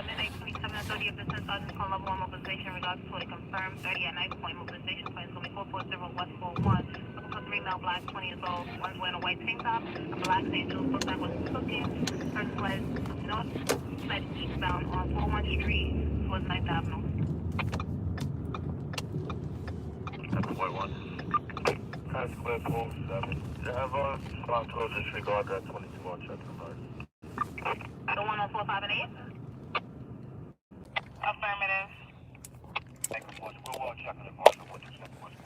midnight 27 and 30 of business, call level 1 mobilization, regards to a confirmed 30 at knife point, mobilization point is going to be 440 West 41, looking for 3 male black, 20 years old, one's wearing a white tank top, a black angel, looks like was cooking, person was north, side eastbound on 41st Street towards 9th Avenue. That's point 1. Times Square, pool 7. You have a spot 12 disregard that 22 on check the card. The one on 4, 5, and 8? Affirmative. Thank you, Marshal. We'll walk check on the Marshal. What you said, Marshal.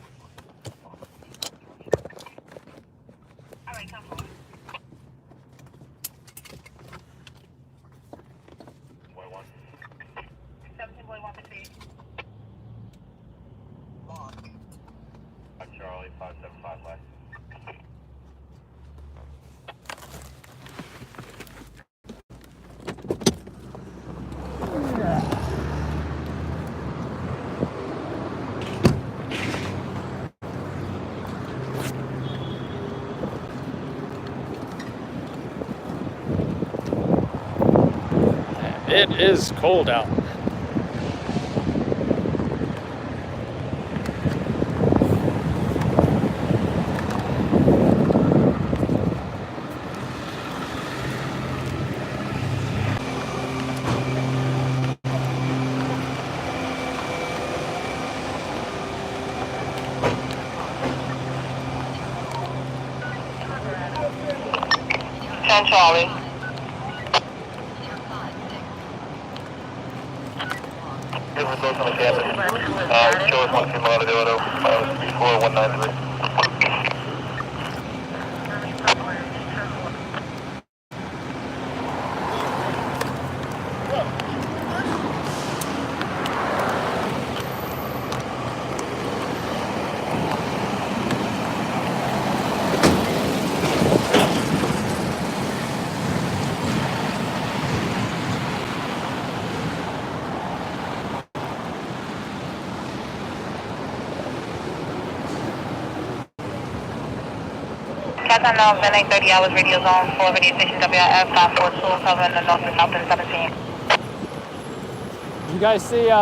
Alright, come forward. Boy 1. 17 boy 158. Charlie, 575 left. It is cold out. Charlie. Different those on the campus. Show us 1 female out of the auto. 34193. Captain now, midnight 30 hours, radio zone 4, radio station WIF 542, covering the north and south and 17. You guys see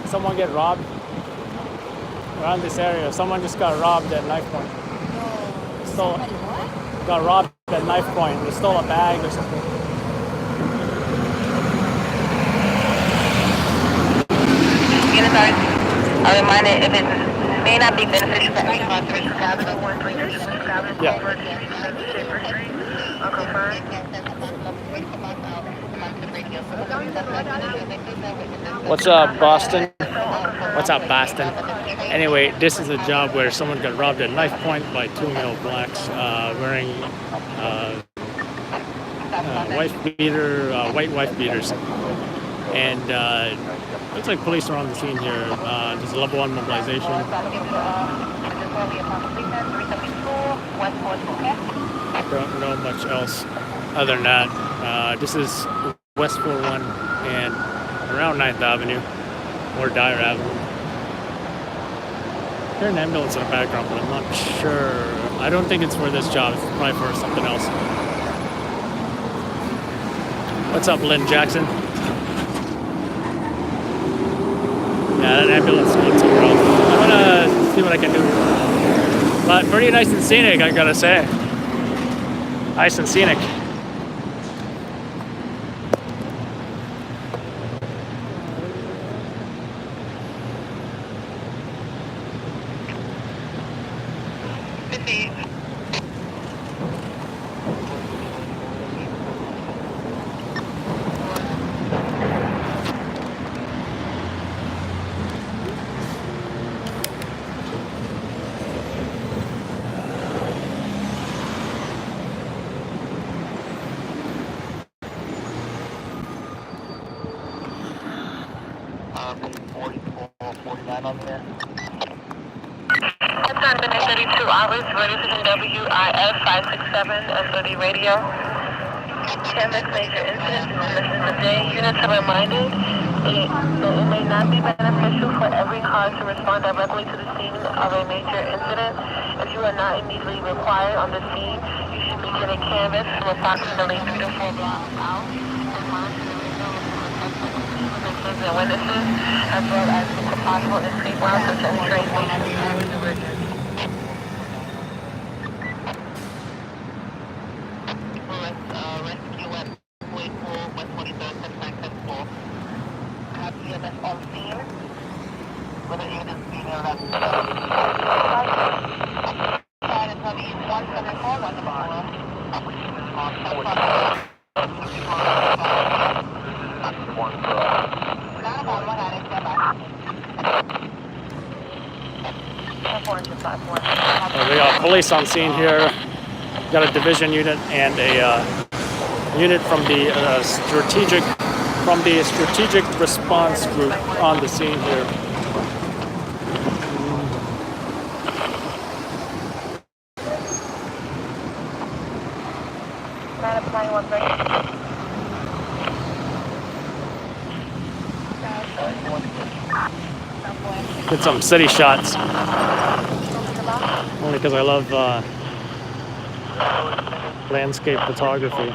someone get robbed around this area? Someone just got robbed at knife point. Stole, got robbed at knife point. They stole a bag or something. A reminder, if it may not be beneficial for any conservation capital, Yeah. What's up, Boston? What's up, Boston? Anyway, this is a job where someone got robbed at knife point by 2 male blacks wearing white wife beaters. And looks like police are on the scene here. There's a level 1 mobilization. Don't know much else other than that. This is West 41 and around 9th Avenue or Dyer Avenue. I hear an ambulance in the background, but I'm not sure. I don't think it's for this job. It's probably for something else. What's up, Lynn Jackson? Yeah, that ambulance is going somewhere else. I'm gonna see what I can do. But pretty nice and scenic, I gotta say. Nice and scenic. On there. It's not been 32 hours, ready to WIF 567 S30 radio. Canvas major incidents in the mission today. Units are reminded that it may not be beneficial for every car to respond directly to the scene of a major incident. If you are not immediately required on the scene, you should begin a canvas from approximately 3 to 4 blocks out and monitor the window Victims and witnesses, as well as possible escape routes such as train stations. Rescue at Whitehall, West 23rd, 10 Have EMS on scene with a unit being around. Side is heavy 174, 174. We got police on scene here. Got a division unit and a unit from the strategic response group on the scene here. Did some city shots. Only because I love landscape photography.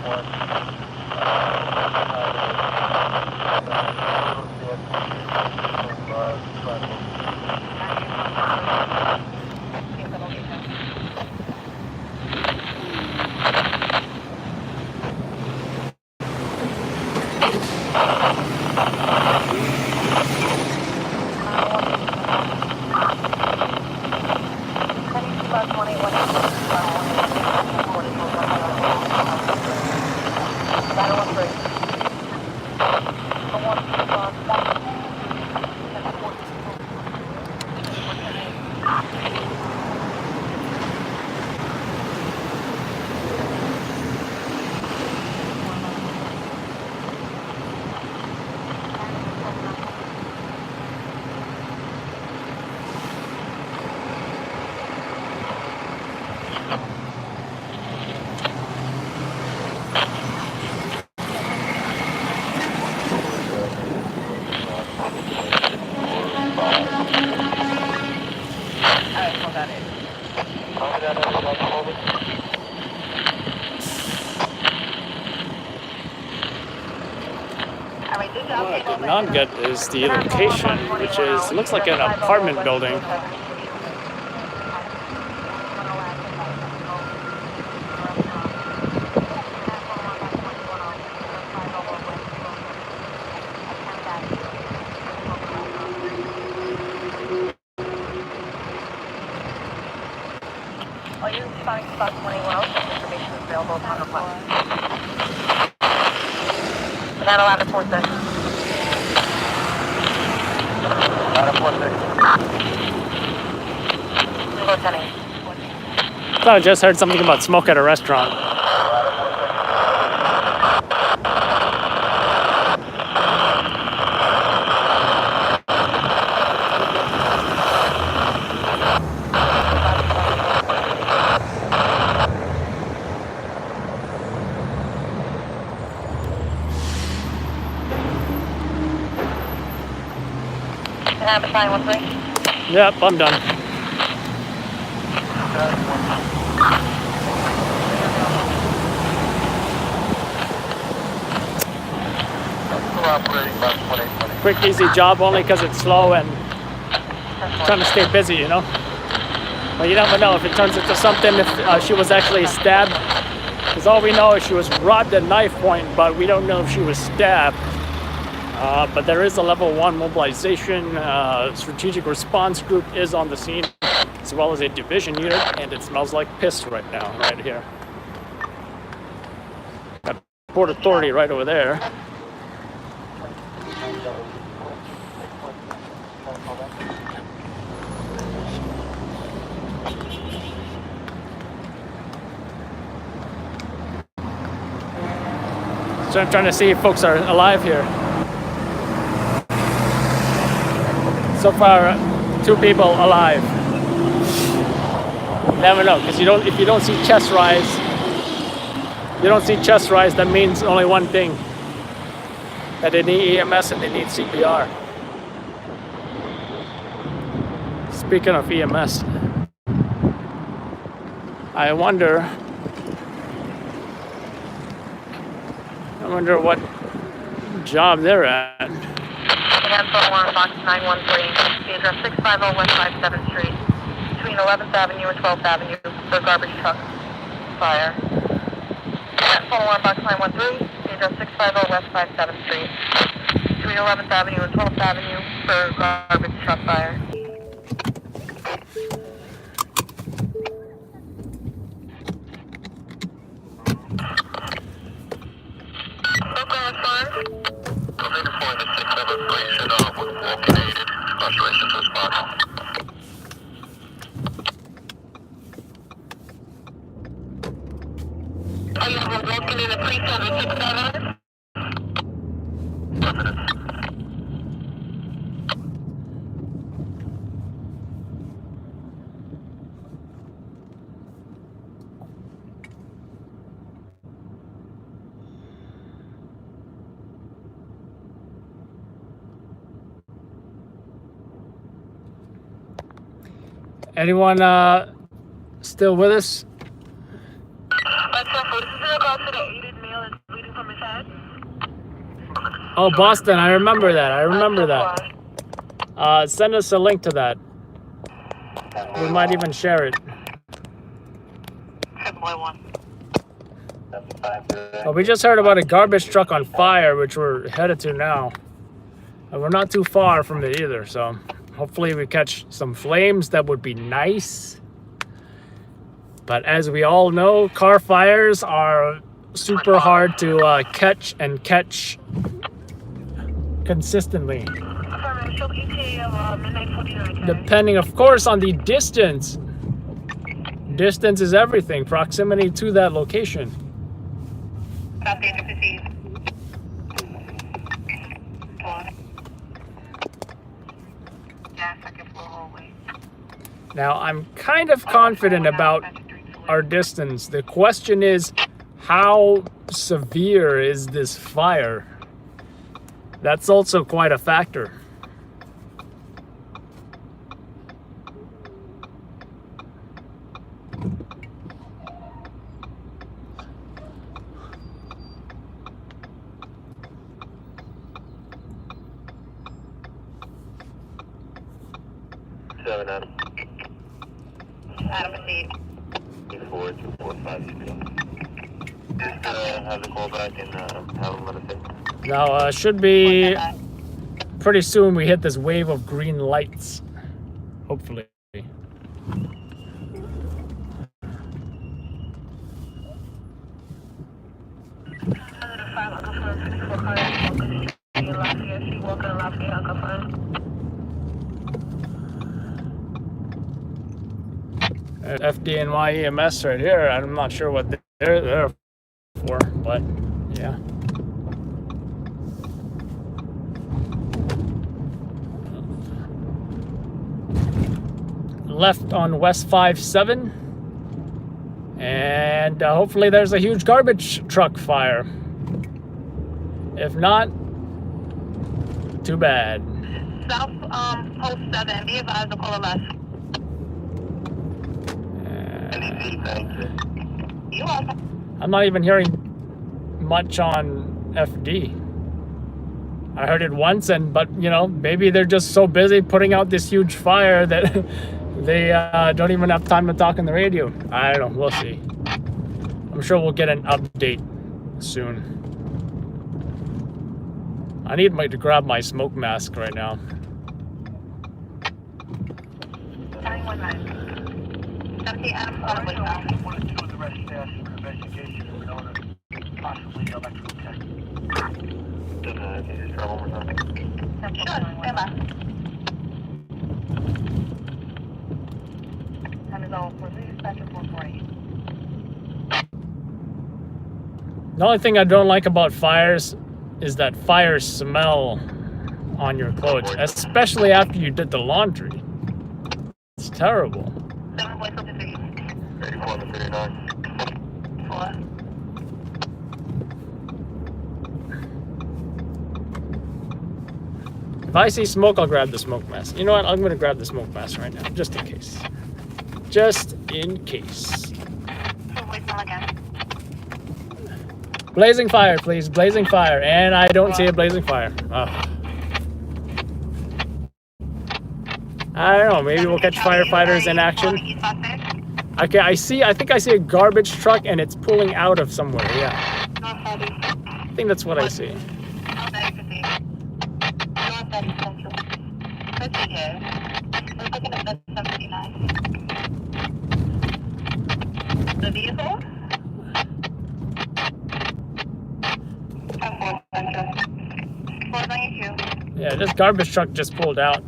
What I did not get is the location, which looks like an apartment building. All units responding to spot 21, information is available upon request. 911 report session. 911. I thought I just heard something about smoke at a restaurant. Have 913. Yep, I'm done. Quick, easy job only because it's slow and trying to stay busy, you know? But you never know if it turns into something, if she was actually stabbed. Because all we know is she was robbed at knife point, but we don't know if she was stabbed. But there is a level 1 mobilization. Strategic response group is on the scene, as well as a division unit, and it smells like piss right now, right here. Got Port Authority right over there. So I'm trying to see if folks are alive here. So far, 2 people alive. Never know, because if you don't see chest rise, that means only one thing: that they need EMS and they need CPR. Speaking of EMS, I wonder what job they're at. Cancel Warren Box 913. The address 650 West 57th Street. Between 11th Avenue and 12th Avenue for garbage truck fire. Cancel Warren Box 913. The address 650 West 57th Street. Between 11th Avenue and 12th Avenue for garbage truck fire. Are you walking in a 3767? Anyone still with us? This is in regards to the aided male that's bleeding from his head. Oh, Boston, I remember that. I remember that. Send us a link to that. We might even share it. Oh, we just heard about a garbage truck on fire, which we're headed to now. And we're not too far from it either, so hopefully we catch some flames. That would be nice. But as we all know, car fires are super hard to catch consistently. Depending, of course, on the distance. Distance is everything. Proximity to that location. Now, I'm kind of confident about our distance. The question is, how severe is this fire? That's also quite a factor. Adam. Adam received. 2425. Just have the call back and have them let us in. Now, should be pretty soon we hit this wave of green lights. Hopefully. FDNY EMS right here. I'm not sure what they're there for, but yeah. Left on West 57, and hopefully there's a huge garbage truck fire. If not, too bad. South Post 7, be advised to call a left. You're welcome. I'm not even hearing much on FD. I heard it once, but you know, maybe they're just so busy putting out this huge fire that they don't even have time to talk on the radio. I don't know. We'll see. I'm sure we'll get an update soon. I need to grab my smoke mask right now. 919. Deputy Adam Connolly. One or two of the rest staff for investigation in order possibly electrical tech. Can you just try one more time? Sure, stand by. Time is all for the special 440. The only thing I don't like about fires is that fire smell on your clothes, especially after you did the laundry. It's terrible. 84 to 39. 4. If I see smoke, I'll grab the smoke mask. You know what? I'm going to grab the smoke mask right now, just in case. Just in case. Blazing fire, please. Blazing fire. And I don't see a blazing fire. Oh. I don't know. Maybe we'll catch firefighters in action. Okay, I think I see a garbage truck and it's pulling out of somewhere. Yeah. I think that's what I see. The vehicle? Yeah, this garbage truck just pulled out.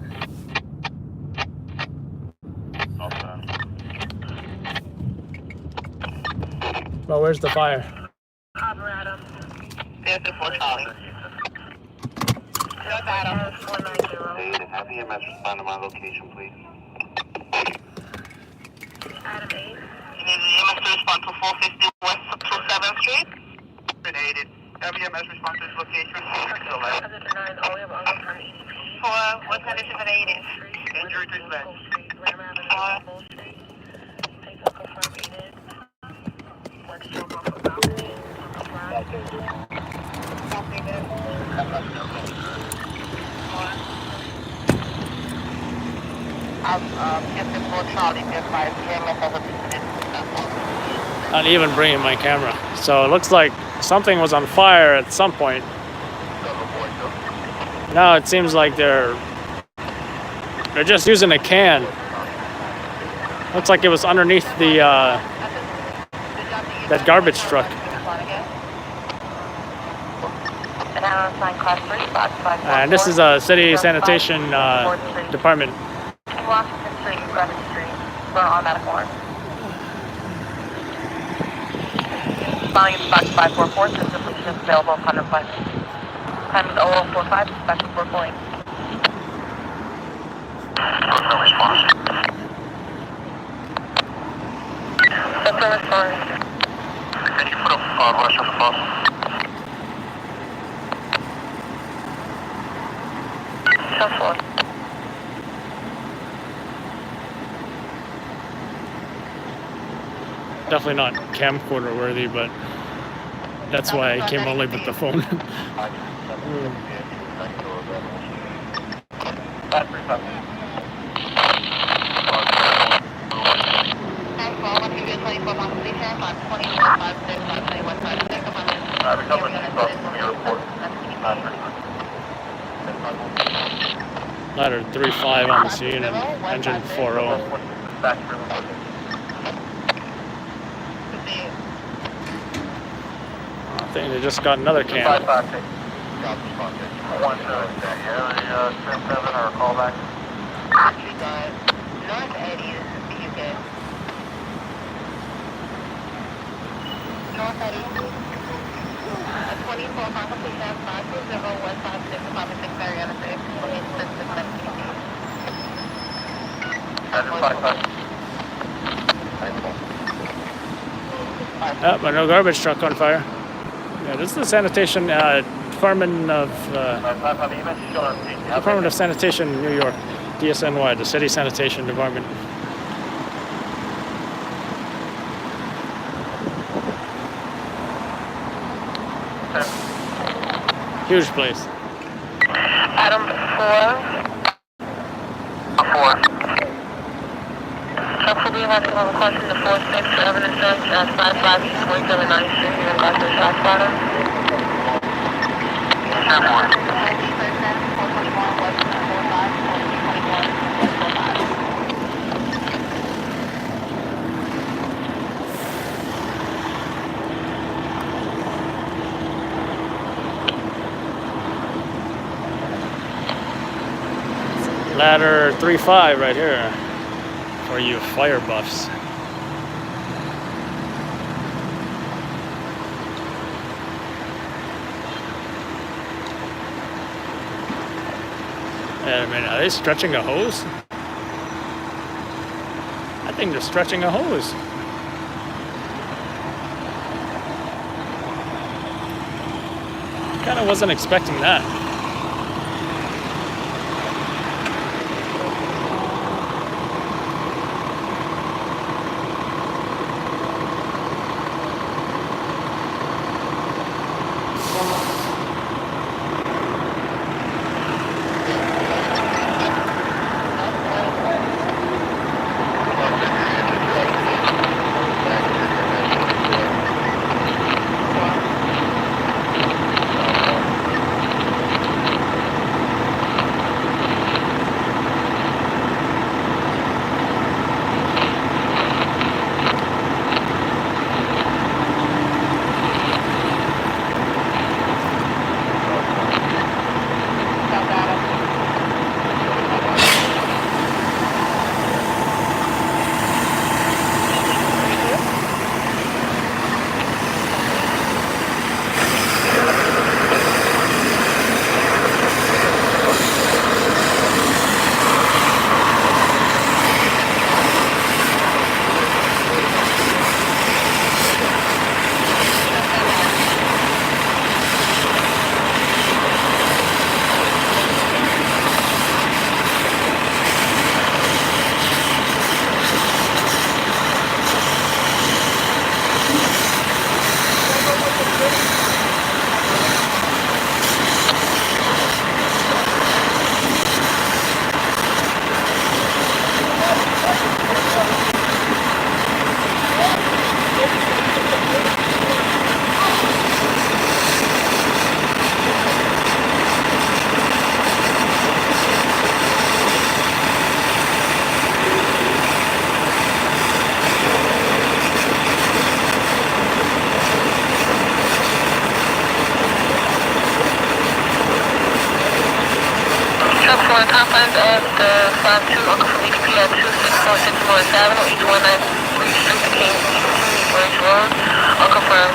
Well, where's the fire? There's the 4 Charlie. North Adam. 490. Have the EMS respond to my location, please. Adam 8. You need the EMS to respond to 450 West 27th Street? Been aided. Have the EMS respond to this location. For what condition are they aided? Injury to his leg. Not even bringing my camera. So it looks like something was on fire at some point. Now it seems like they're just using a can. Looks like it was underneath the that garbage truck. And this is a city sanitation department. Washington Street, Greenwich Street, for automatic warrant. Volume box 544, system is available upon request. Time is 0045, dispatch report point. No response. That's the response. Can you put a rush on the bus? 4. Definitely not camcorder worthy, but that's why I came only with the phone. Ladder 3-5 on the scene and engine 4-0. I think they just got another can. North Eddie, this is the UK. North Eddie. 24 on completion, 520 West 56, Apartment 6, Mariana 6, location 617. But no garbage truck on fire. Yeah, this is the sanitation Department of Sanitation, New York, DSNY, the City Sanitation Department. Huge place. Adam 4. Couple we have to have a question to 46 for evidence search at 55 East 179th Street here in Dr. Southwater. Ladder 3-5 right here for you fire buffs. I mean, are they stretching a hose? I think they're stretching a hose. Kind of wasn't expecting that. on confines of the 5-2 Uncle from EDP at 2646 Morris Avenue, each 193 Street, the King Bridge Road. Uncle from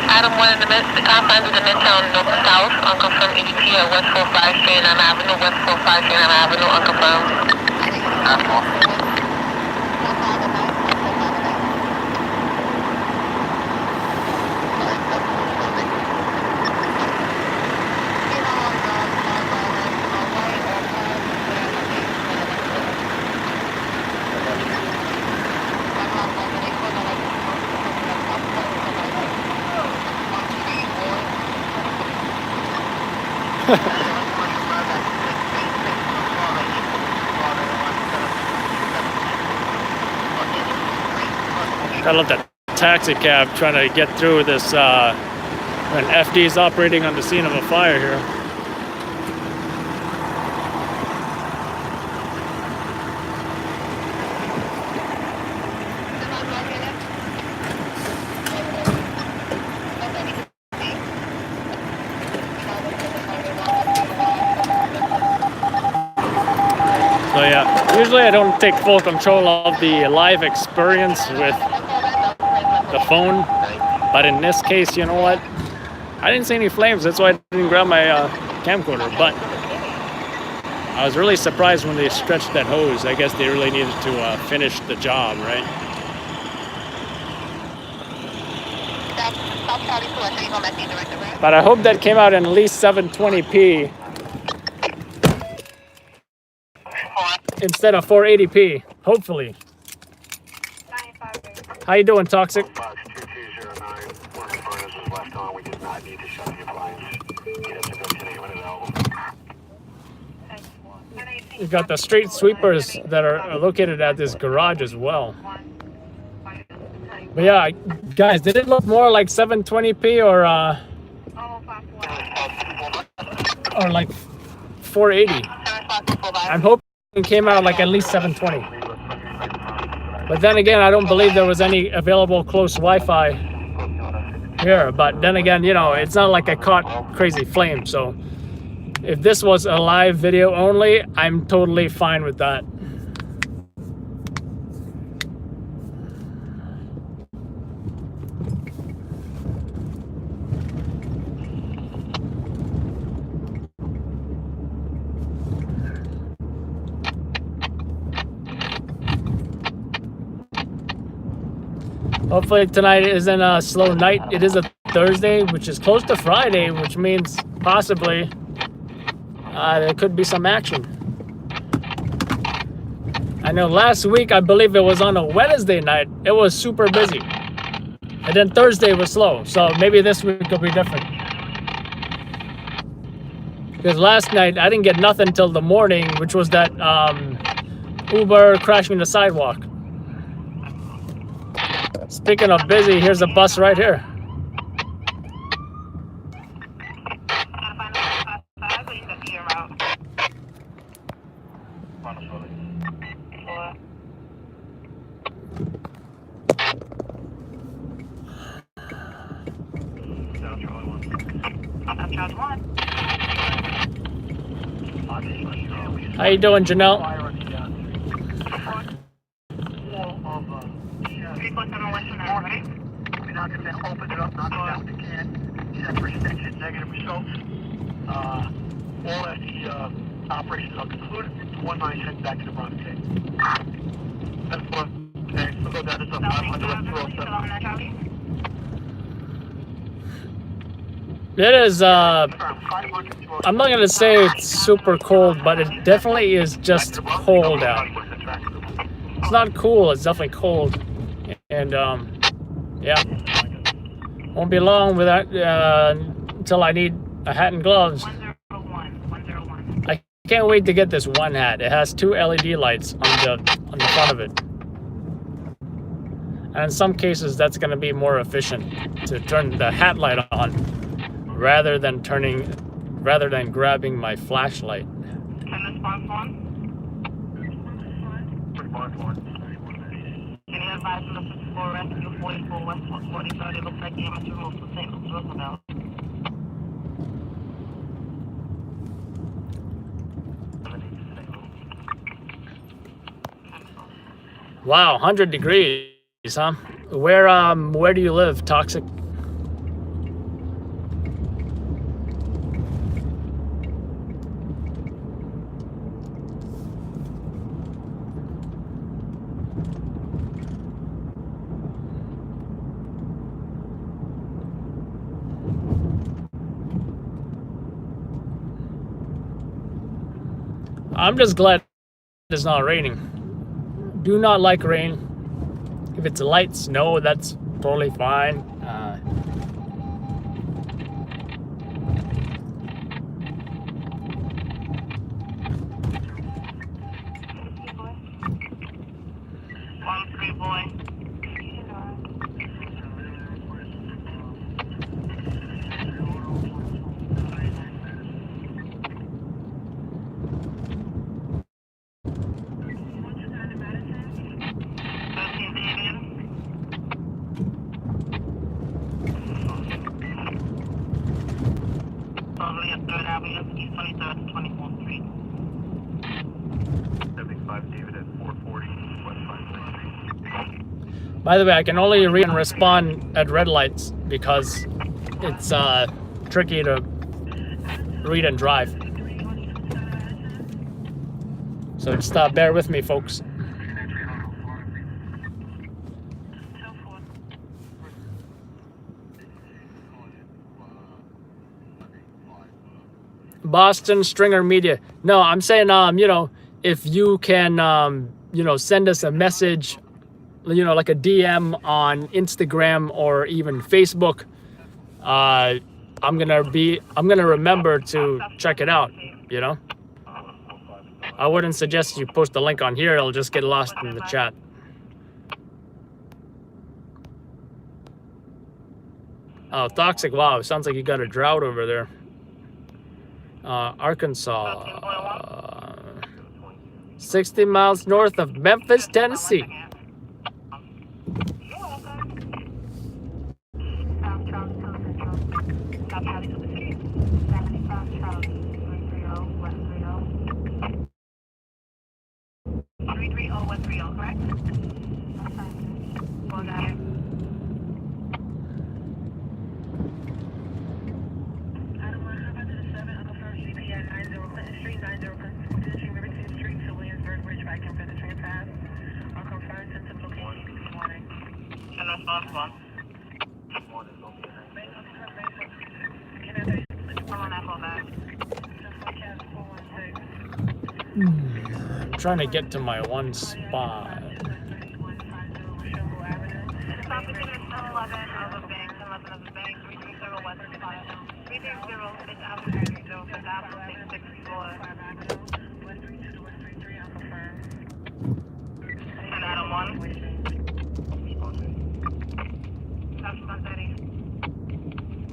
Adam 1 in the confines of the Midtown North South, Uncle from EDP at West 45 Strand Avenue, West 45 Strand Avenue, Uncle from. I love that taxi cab trying to get through this when FD is operating on the scene of a fire here. So yeah, usually I don't take full control of the live experience with the phone, but in this case, you know what? I didn't see any flames, that's why I didn't grab my camcorder, but I was really surprised when they stretched that hose. I guess they really needed to finish the job, right? But I hope that came out in at least 720p instead of 480p, hopefully. How you doing, Toxic? You got the street sweepers that are located at this garage as well. But yeah, guys, did it look more like 720p or like 480? I'm hoping it came out like at least 720. But then again, I don't believe there was any available close Wi-Fi here. But then again, you know, it's not like I caught crazy flame. So if this was a live video only, I'm totally fine with that. Hopefully tonight isn't a slow night. It is a Thursday, which is close to Friday, which means possibly there could be some action. I know last week, I believe it was on a Wednesday night, it was super busy. And then Thursday was slow, so maybe this week will be different. Because last night, I didn't get nothing till the morning, which was that Uber crashing the sidewalk. Speaking of busy, here's a bus right here. Final Philly. 4. Down Charlie 1. Up Charlie 1. How you doing, Janelle? Fire on the 347 Western Ave, right? We're not going to open it up, knock it down with the can. Check for extension, negative results. All FT operations are concluded. 19 heads back to the Bronx case. That's one. Okay, so go down to 500 West 207. It is, I'm not gonna say it's super cold, but it definitely is just cold out. It's not cool, it's definitely cold. And, yeah. Won't be long without, until I need a hat and gloves. 101. I can't wait to get this one hat. It has 2 LED lights on the front of it. And in some cases, that's gonna be more efficient to turn the hat light on rather than grabbing my flashlight. Can response 1? Response 1. Can you advise on the 54 Rescue 44 West 43rd? It looks like damage removed to St. Louis Roosevelt. Wow, 100 degrees, huh? Where do you live, Toxic? I'm just glad it's not raining. Do not like rain. If it's light snow, that's totally fine. Boy. By the way, I can only read and respond at red lights because it's tricky to read and drive. So just bear with me, folks. Boston Stringer Media. No, I'm saying, you know, if you can, you know, send us a message, you know, like a DM on Instagram or even Facebook, I'm gonna remember to check it out, you know. I wouldn't suggest you post the link on here, it'll just get lost in the chat. Oh, Toxic, wow, sounds like you got a drought over there. Arkansas, 60 miles north of Memphis, Tennessee. I'm trying to get to my one spot.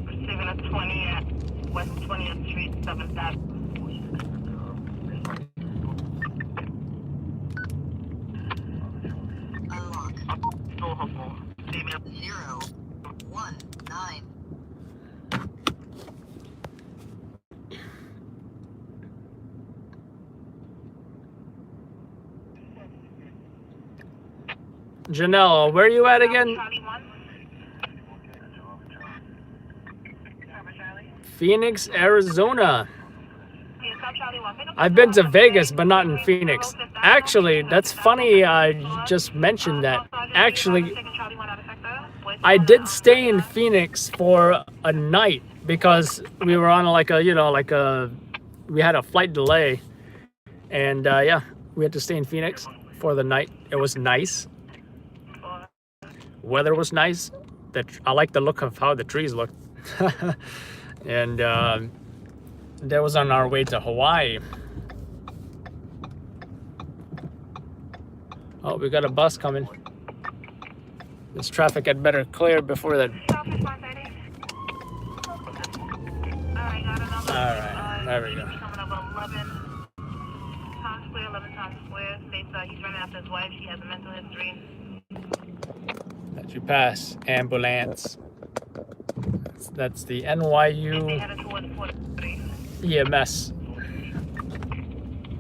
Receiving a 20 at West 20th Street, 7th Ave. Janelle, where are you at again? Phoenix, Arizona. I've been to Vegas, but not in Phoenix. Actually, that's funny. I just mentioned that. Actually, I did stay in Phoenix for a night because we were on like a, we had a flight delay, and yeah, we had to stay in Phoenix for the night. It was nice. Weather was nice. I like the look of how the trees looked. And that was on our way to Hawaii. Oh, we got a bus coming. This traffic had better clear before that. Alright, there we go. He's running after his wife. She has a mental history. That you pass. Ambulance. That's the NYU EMS.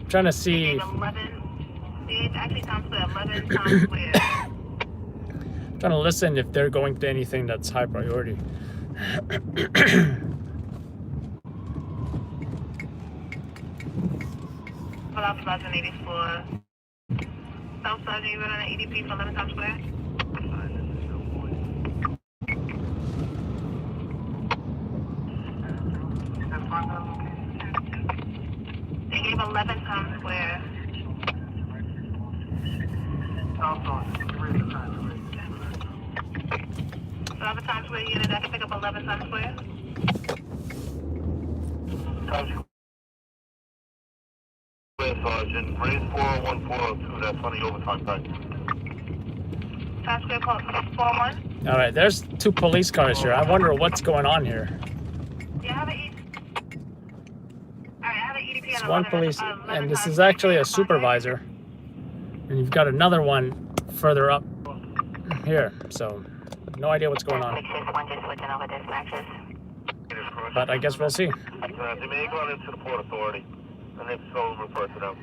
I'm trying to see. Trying to listen if they're going to anything that's high priority. South Side, you run an EDP for 11 Times Square? They gave 11 Times Square. 11 Times Square unit, I can pick up 11 Times Square. Sergeant, raise 401-402, that's on the overtime side. Times Square, 401. All right, there's 2 police cars here. I wonder what's going on here. Yeah, I have an EDP. It's one police, and this is actually a supervisor. And you've got another one further up here, so no idea what's going on. But I guess we'll see. They may go into the Port Authority, and if so, refer to them.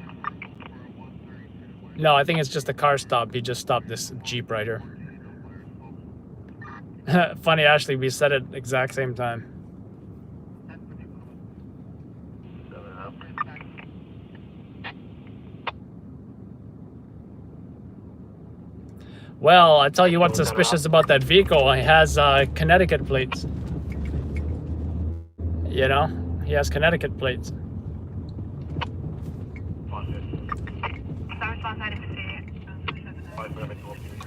No, I think it's just a car stop. He just stopped this Jeep right here. Funny, Ashley, we said it exact same time. Well, I tell you what's suspicious about that vehicle. He has Connecticut plates. You know, he has Connecticut plates.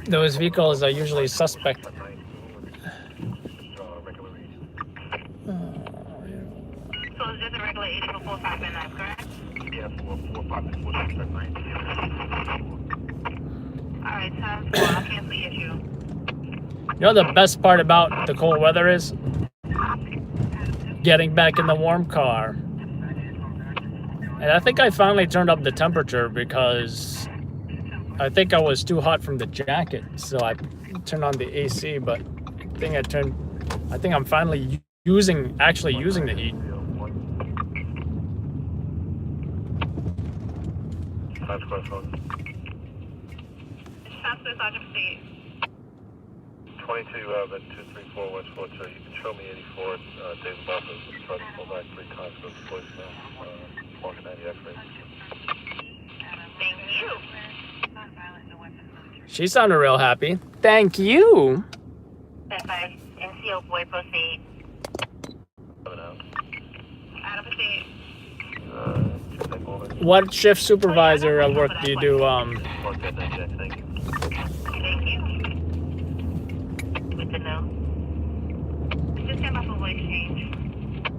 Those vehicles are usually suspect. So it's just a regular 80 for 4599, correct? Yeah, 445-4679. Alright, times 4, I'll cancel the issue. You know the best part about the cold weather is? Getting back in the warm car. And I think I finally turned up the temperature because I think I was too hot from the jacket. So I turned on the AC, but I think I'm finally actually using the heat. Times Square phone. Transfer Sergeant State. 22, 234 West 42. You can show me 84 David Buffett. Just try to pull back 3 times for the voicemail. Walking 90 X-ray. Thank you. She sounded real happy. Thank you. FI, NCO boy, proceed. Out of state. What shift supervisor work do you do? Thank you. Thank you. Good to know. Just came off a voice change.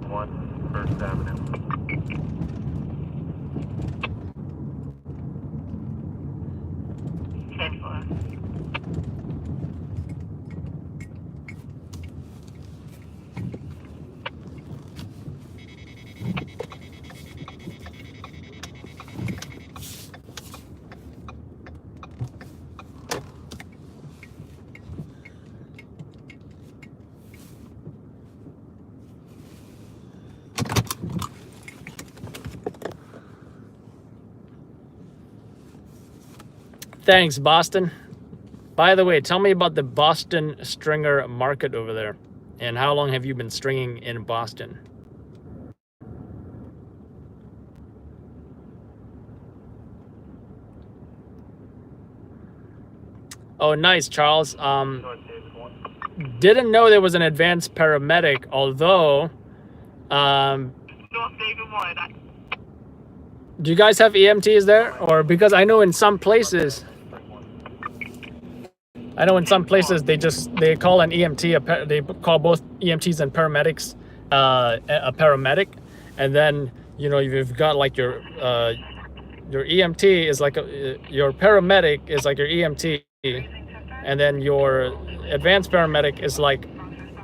1 First Avenue. Thanks, Boston. By the way, tell me about the Boston stringer market over there, and how long have you been stringing in Boston? Oh, nice, Charles. Didn't know there was an advanced paramedic, although, do you guys have EMTs there? Or because I know in some places they call an EMT they call both EMTs and paramedics a paramedic, and then you've got like your EMT is like your paramedic is like your EMT, and then your advanced paramedic is like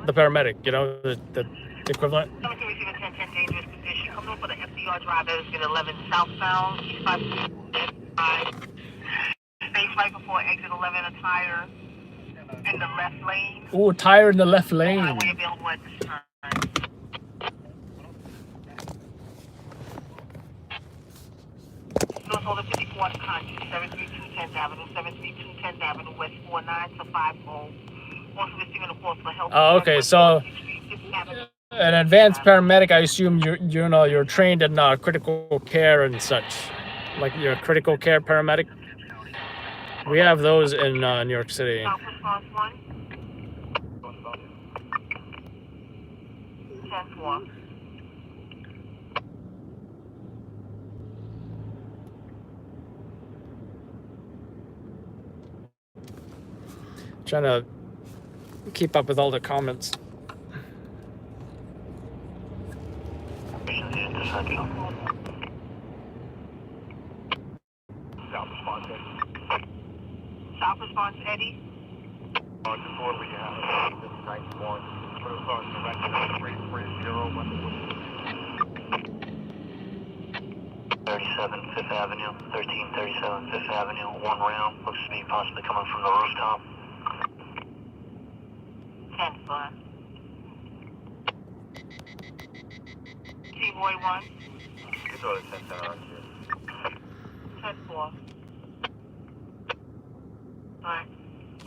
the paramedic. The equivalent. For the FDR drivers in 11 southbound, space right before exit 11, a tire in the left lane. Ooh, tire in the left lane. Highway available at this time. North Holder 54 Country, 732 10th Avenue, 732 10th Avenue, West 49 to 50. Also receiving a call for help. Oh, okay, so an advanced paramedic, I assume you're trained in critical care and such, like you're a critical care paramedic. We have those in New York City. South response 1. 10-4. Trying to keep up with all the comments. South response, Eddie. Disorderly, you have 91. Put us on direction, 37 Fifth Avenue, 1337 Fifth Avenue, one round, looks to be possibly coming from the rooftop. 10-4. T-Boy 1. It's all 10-4. Alright.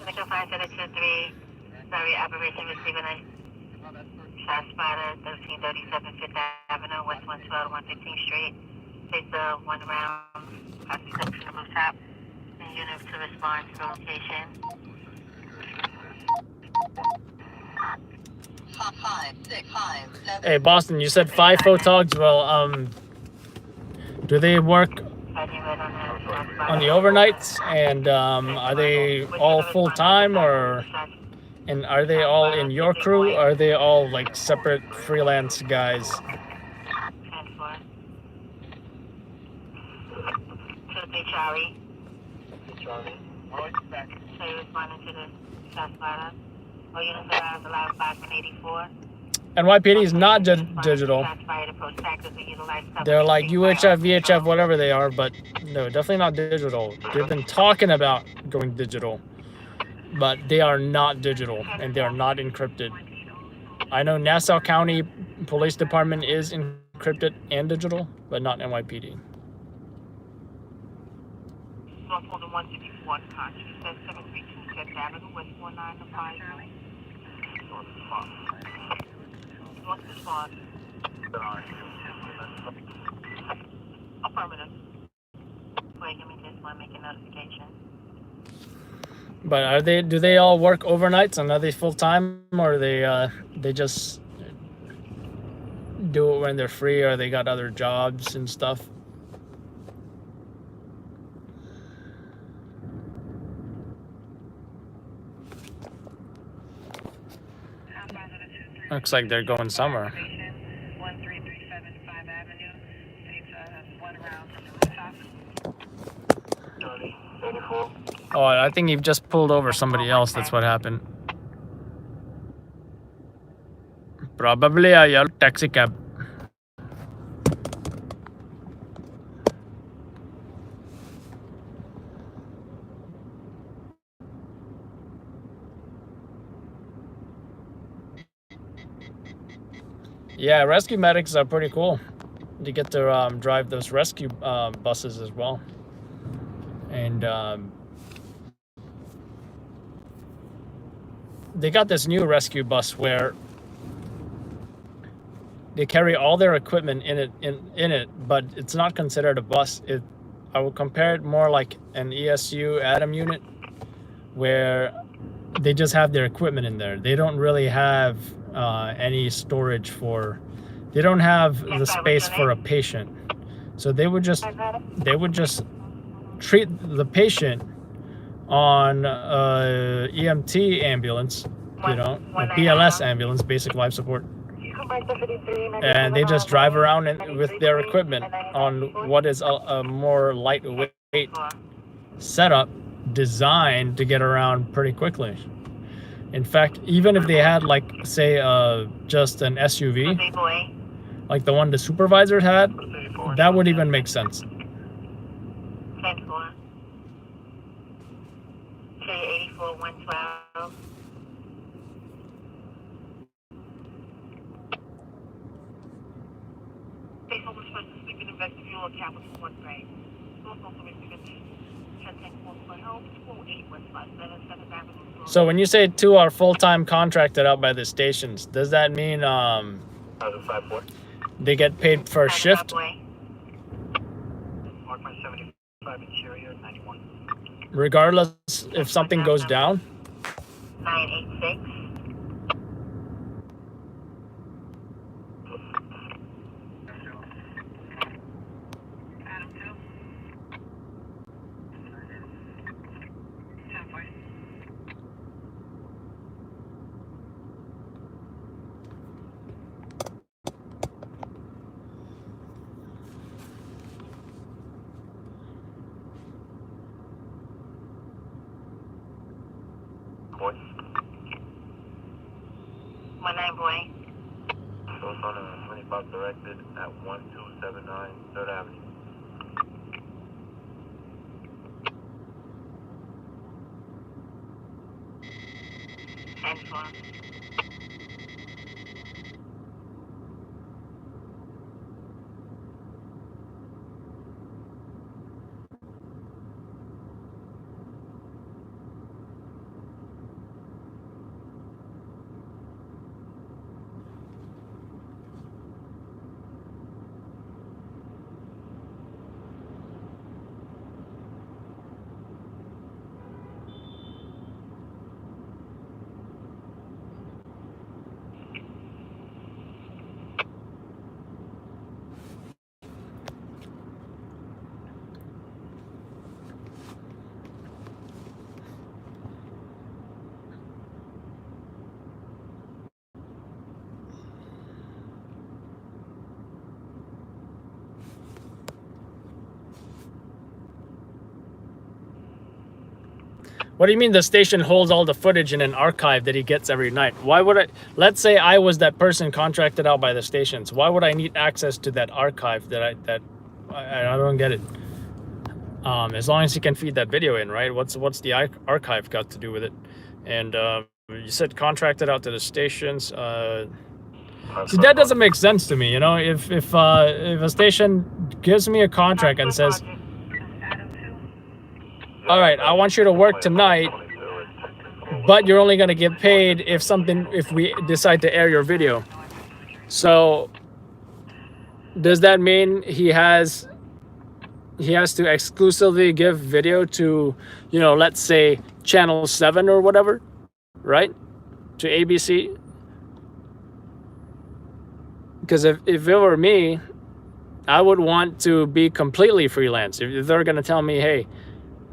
Nickel 5723, sorry, operation receiving a shot spotter, 1337 Fifth Avenue, West 112, 115th Street. Take the one round, possibly coming from the rooftop, and units to respond to the location. 5, 6, 5, 7. Hey, Boston, you said 5 photogs. Well, do they work on the overnights, and are they all full-time, and are they all in your crew, or are they all like separate freelance guys? 10-4. 2-3 Charlie. Charlie. Royce back. So you're responding to the shot spotter. All units are allowed 584. NYPD is not digital. They're like UHF, VHF, whatever they are, but no, definitely not digital. They've been talking about going digital, but they are not digital, and they are not encrypted. I know Nassau County Police Department is encrypted and digital, but not NYPD. North Holder 161 Country, 732 10th Avenue, West 49 to 5. North response. Affirmative. Wait, give me this one, make a notification. But do they all work overnights, and are they full time, or they just do it when they're free, or they got other jobs and stuff? Looks like they're going somewhere. 1337 5 Avenue. Takes one round to the rooftop. Oh, I think you've just pulled over somebody else. That's what happened. Probably a yellow taxi cab. Yeah, rescue medics are pretty cool. You get to drive those rescue buses as well. And they got this new rescue bus where they carry all their equipment in it, but it's not considered a bus. I would compare it more like an ESU Atom unit, where they just have their equipment in there. They don't really have any storage for. They don't have the space for a patient, so they would just treat the patient on a EMT ambulance, you know, a BLS ambulance, basic life support, and they just drive around with their equipment on what is a more lightweight setup designed to get around pretty quickly. In fact, even if they had, like, say, just an SUV, like the one the supervisor had, that would even make sense. 10-4. K84-112. State Home Inspector speaking in vestibule of Capital 4th grade. Source also receiving 10-10-4 for help, 208 West 577 Avenue. So when you say 2 are full-time contracted out by the stations, does that mean they get paid per shift? Regardless if something goes down? 986. My name, boy. So it's on a 25 directed at 1279 3rd Avenue. And for. What do you mean the station holds all the footage in an archive that he gets every night? Why would I, let's say I was that person contracted out by the stations. Why would I need access to that archive I don't get it. As long as you can feed that video in, right? What's the archive got to do with it? And you said contracted out to the stations. See, that doesn't make sense to me. You know, if a station gives me a contract and says, all right, I want you to work tonight, but you're only going to get paid if we decide to air your video. So does that mean he has to exclusively give video to, you know, let's say channel 7 or whatever, right? To ABC? Because if it were me, I would want to be completely freelance. If they're going to tell me, hey,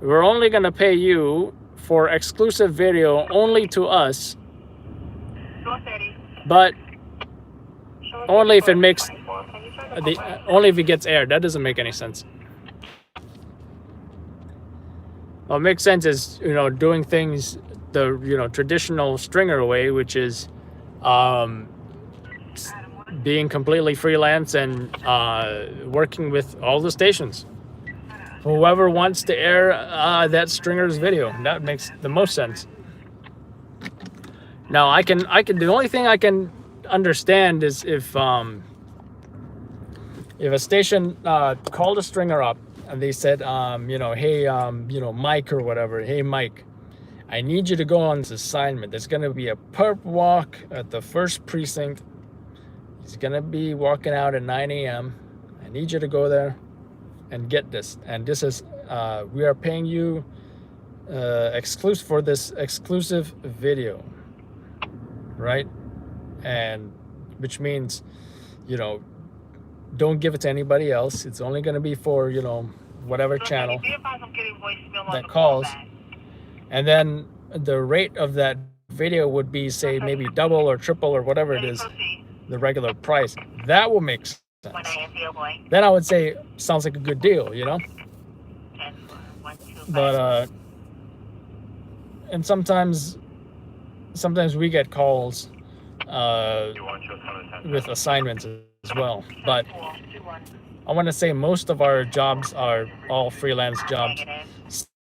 we're only going to pay you for exclusive video only to us, but only if it makes only if it gets aired. That doesn't make any sense. What makes sense is, you know, doing things the, you know, traditional stringer way, which is being completely freelance and working with all the stations. Whoever wants to air that stringer's video, that makes the most sense. Now I can the only thing I can understand is if a station called a stringer up and they said, you know, hey, you know, Mike or whatever, hey Mike, I need you to go on this assignment. There's going to be a perp walk at the first precinct. He's going to be walking out at 9 a.m. I need you to go there and get this. And this is, we are paying you exclusive for this exclusive video, right? And which means, you know, don't give it to anybody else. It's only going to be for, you know, whatever channel that calls. And then the rate of that video would be, say, maybe double or triple or whatever it is, the regular price. That will make sense. Then I would say, sounds like a good deal, you know? But, and sometimes we get calls with assignments as well. But I want to say most of our jobs are all freelance jobs.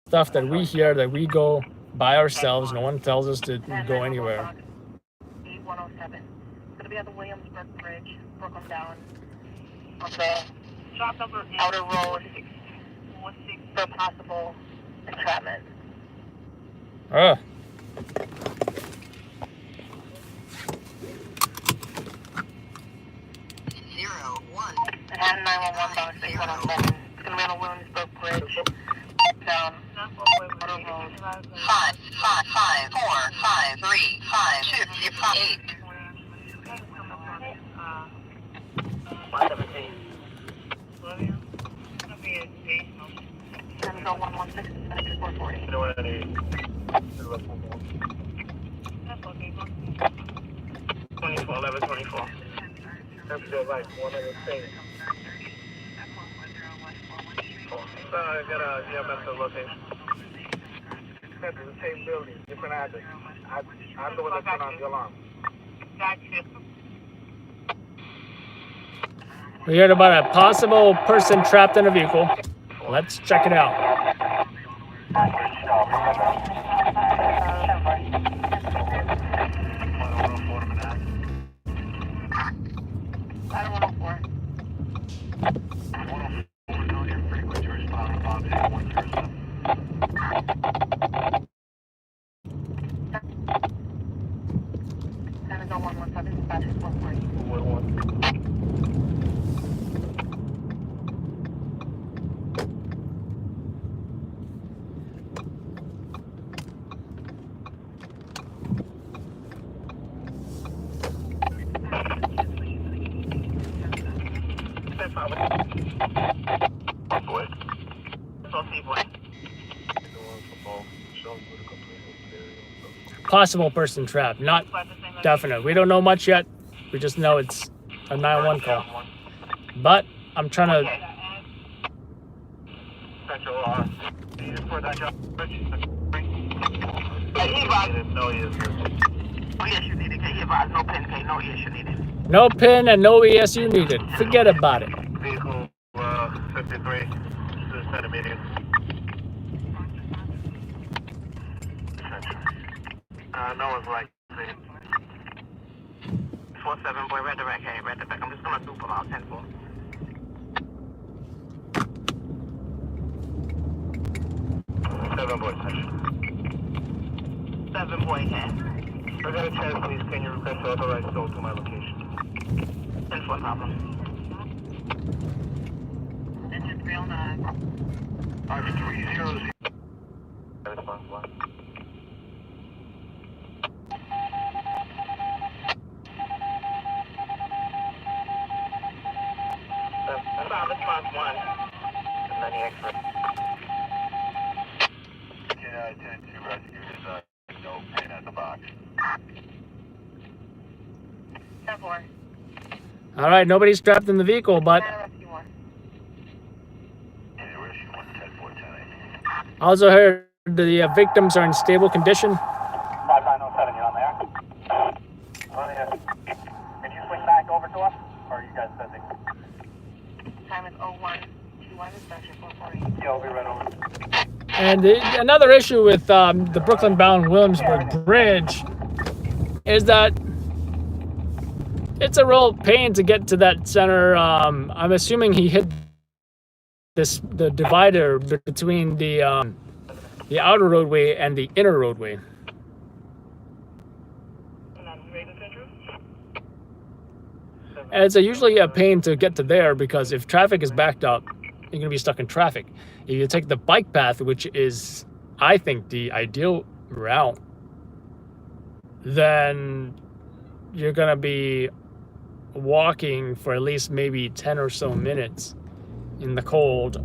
Stuff that we hear, that we go by ourselves. No one tells us to go anywhere. 107. It's going to be at the Williamsburg Bridge, Brooklyn down, on the outer road for possible entrapment. Ah. And 911 box 8107. It's going to be on the Williamsburg Bridge, down outer road. 5, 5, 5, 4, 5, 3, 5, 2, 8. 116, 440. You know what I need? 24, 11, 24. That's your life, one of the things. So I got a geometric location. That's the same building, different address. I'm the one that turned on the alarm. We heard about a possible person trapped in a vehicle. Let's check it out. Possible person trapped, not definite. We don't know much yet. We just know it's a 911 call. But I'm trying to. No pin and no ESU needed. Forget about it. Vehicle 53, centimeters. No one's like 47 boy, red direct, hey, red direct. I'm just gonna super out 10-4. Seven boy, 7 boy, 10. I got a chance, please. Can you request authorized sold to my location? 10-4 problem. Engine 309. R300. Response 1. Response 1. And then the expert. 10 out of 10 to rescue is no pin at the box. 10-4. All right, nobody's trapped in the vehicle, but Rescue 1. Rescue 1, 10-4, 10-8. I also heard the victims are in stable condition. 5907, you on there? Can you swing back over to us? Or are you guys busy? Time is 0121, Station 440. Yeah, I'll be right over. And another issue with the Brooklyn-bound Williamsburg Bridge is that it's a real pain to get to that center. I'm assuming he hit the divider between the the outer roadway and the inner roadway. And it's usually a pain to get to there because if traffic is backed up, you're going to be stuck in traffic. If you take the bike path, which is, I think, the ideal route, then you're going to be walking for at least maybe 10 or so minutes in the cold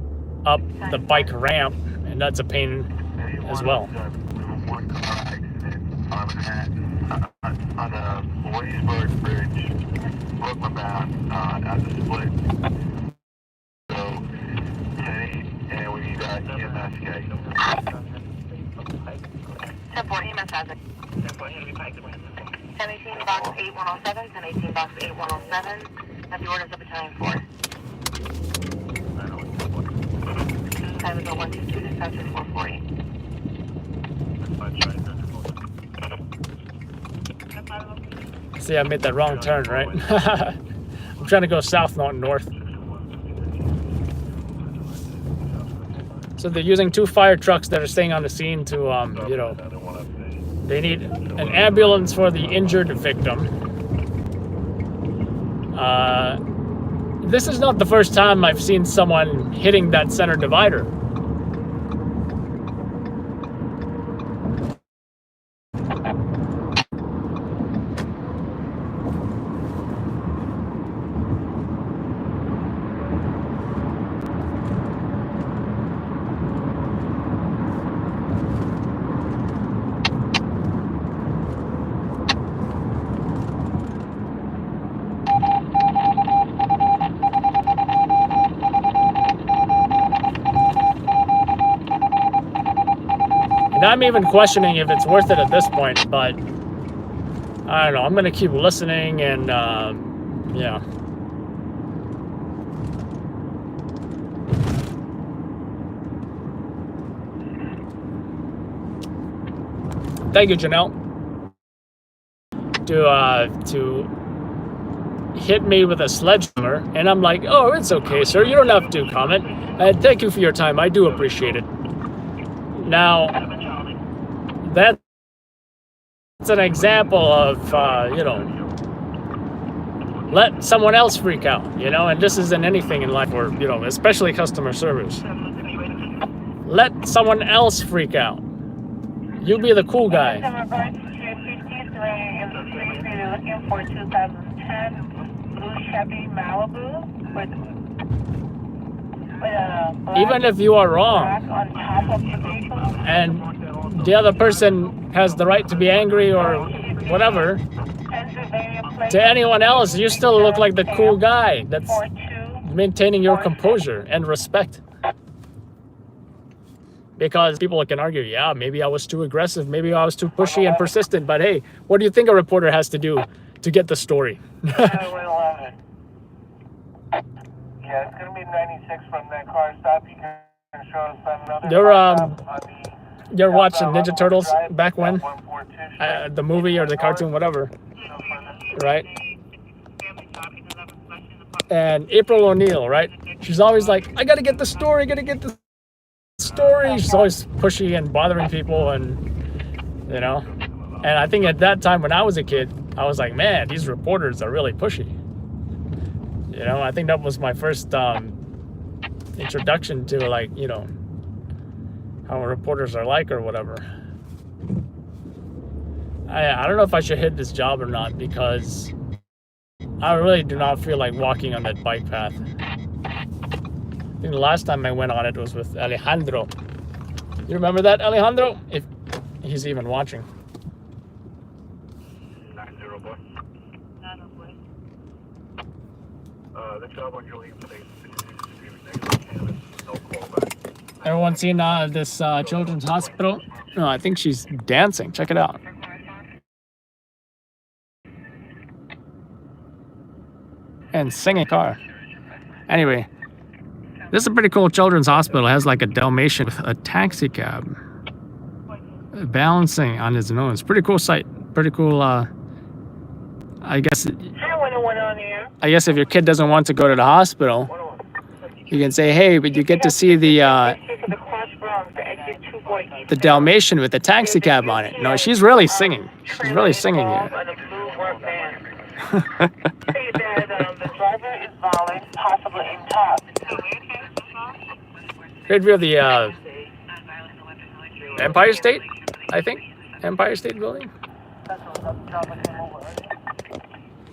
up the bike ramp, and that's a pain as well. One car accident on the Williamsburg Bridge, Brooklyn bound, at the split. So, Kenny, and we need EMS guy. 10-4 EMS has it. 1018 box 8107, 1018 box 8107. Have the orders of battalion 4. Time is 0122, dispatch is 440. See, I made that wrong turn, right? I'm trying to go south, not north. So they're using 2 fire trucks that are staying on the scene to, you know, they need an ambulance for the injured victim. This is not the first time I've seen someone hitting that center divider. And I'm even questioning if it's worth it at this point, but I don't know. I'm going to keep listening and, yeah. Thank you, Janelle, to hit me with a sledgehammer. And I'm like, oh, it's okay, sir. You don't have to comment. And thank you for your time. I do appreciate it. Now, that's an example of, you know, let someone else freak out, you know, and this isn't anything in life where, you know, especially customer service. Let someone else freak out. You be the cool guy. Looking for 2010 blue Chevy Malibu with Even if you are wrong, on top of the vehicle. and the other person has the right to be angry or whatever, to anyone else, you still look like the cool guy that's maintaining your composure and respect. Because people can argue, yeah, maybe I was too aggressive, maybe I was too pushy and persistent, but hey, what do you think a reporter has to do to get the story? Yeah, it's gonna be 96 from that car stop. You can show us another. You're watching Ninja Turtles back when? The movie or the cartoon, whatever, right? And April O'Neil, right? She's always like, I gotta get the story, She's always pushy and bothering people, and, you know. And I think at that time when I was a kid, I was like, man, these reporters are really pushy. You know, I think that was my first introduction to, like, you know, how reporters are like or whatever. I don't know if I should hit this job or not, because I really do not feel like walking on that bike path. I think the last time I went on it was with Alejandro. You remember that, Alejandro? If he's even watching. 90 boy. The job on your leave today no callback. Everyone seen this children's hospital? No, I think she's dancing. Check it out. And singing car. Anyway, this is a pretty cool children's hospital. It has like a Dalmatian with a taxi cab balancing on his nose. Pretty cool site. Pretty cool. I guess if your kid doesn't want to go to the hospital, you can say, hey, but you get to see the the Dalmatian with the taxi cab on it. No, she's really singing. She's really singing here. And a blue work van. Say that the driver is violent, possibly intoxicated. Great view of the Empire State, I think. Empire State Building.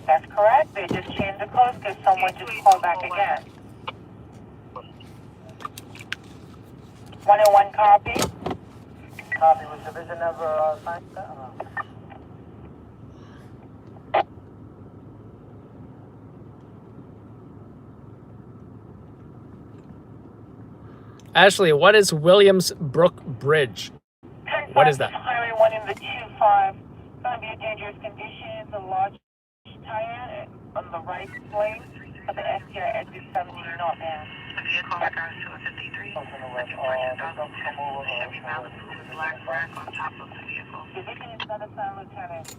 That's correct. They just changed the code because someone just called back again. 101 copy. Copy with division number 9. Ashley, what is Williamsbrook Bridge? What is that? Highway 1 in the 25. It's going to be a dangerous condition. The large tire on the right lane of the STI exit 17 northbound. The vehicle regards to a 53. Black rack on top of the vehicle. Division is not assigned, Lieutenant.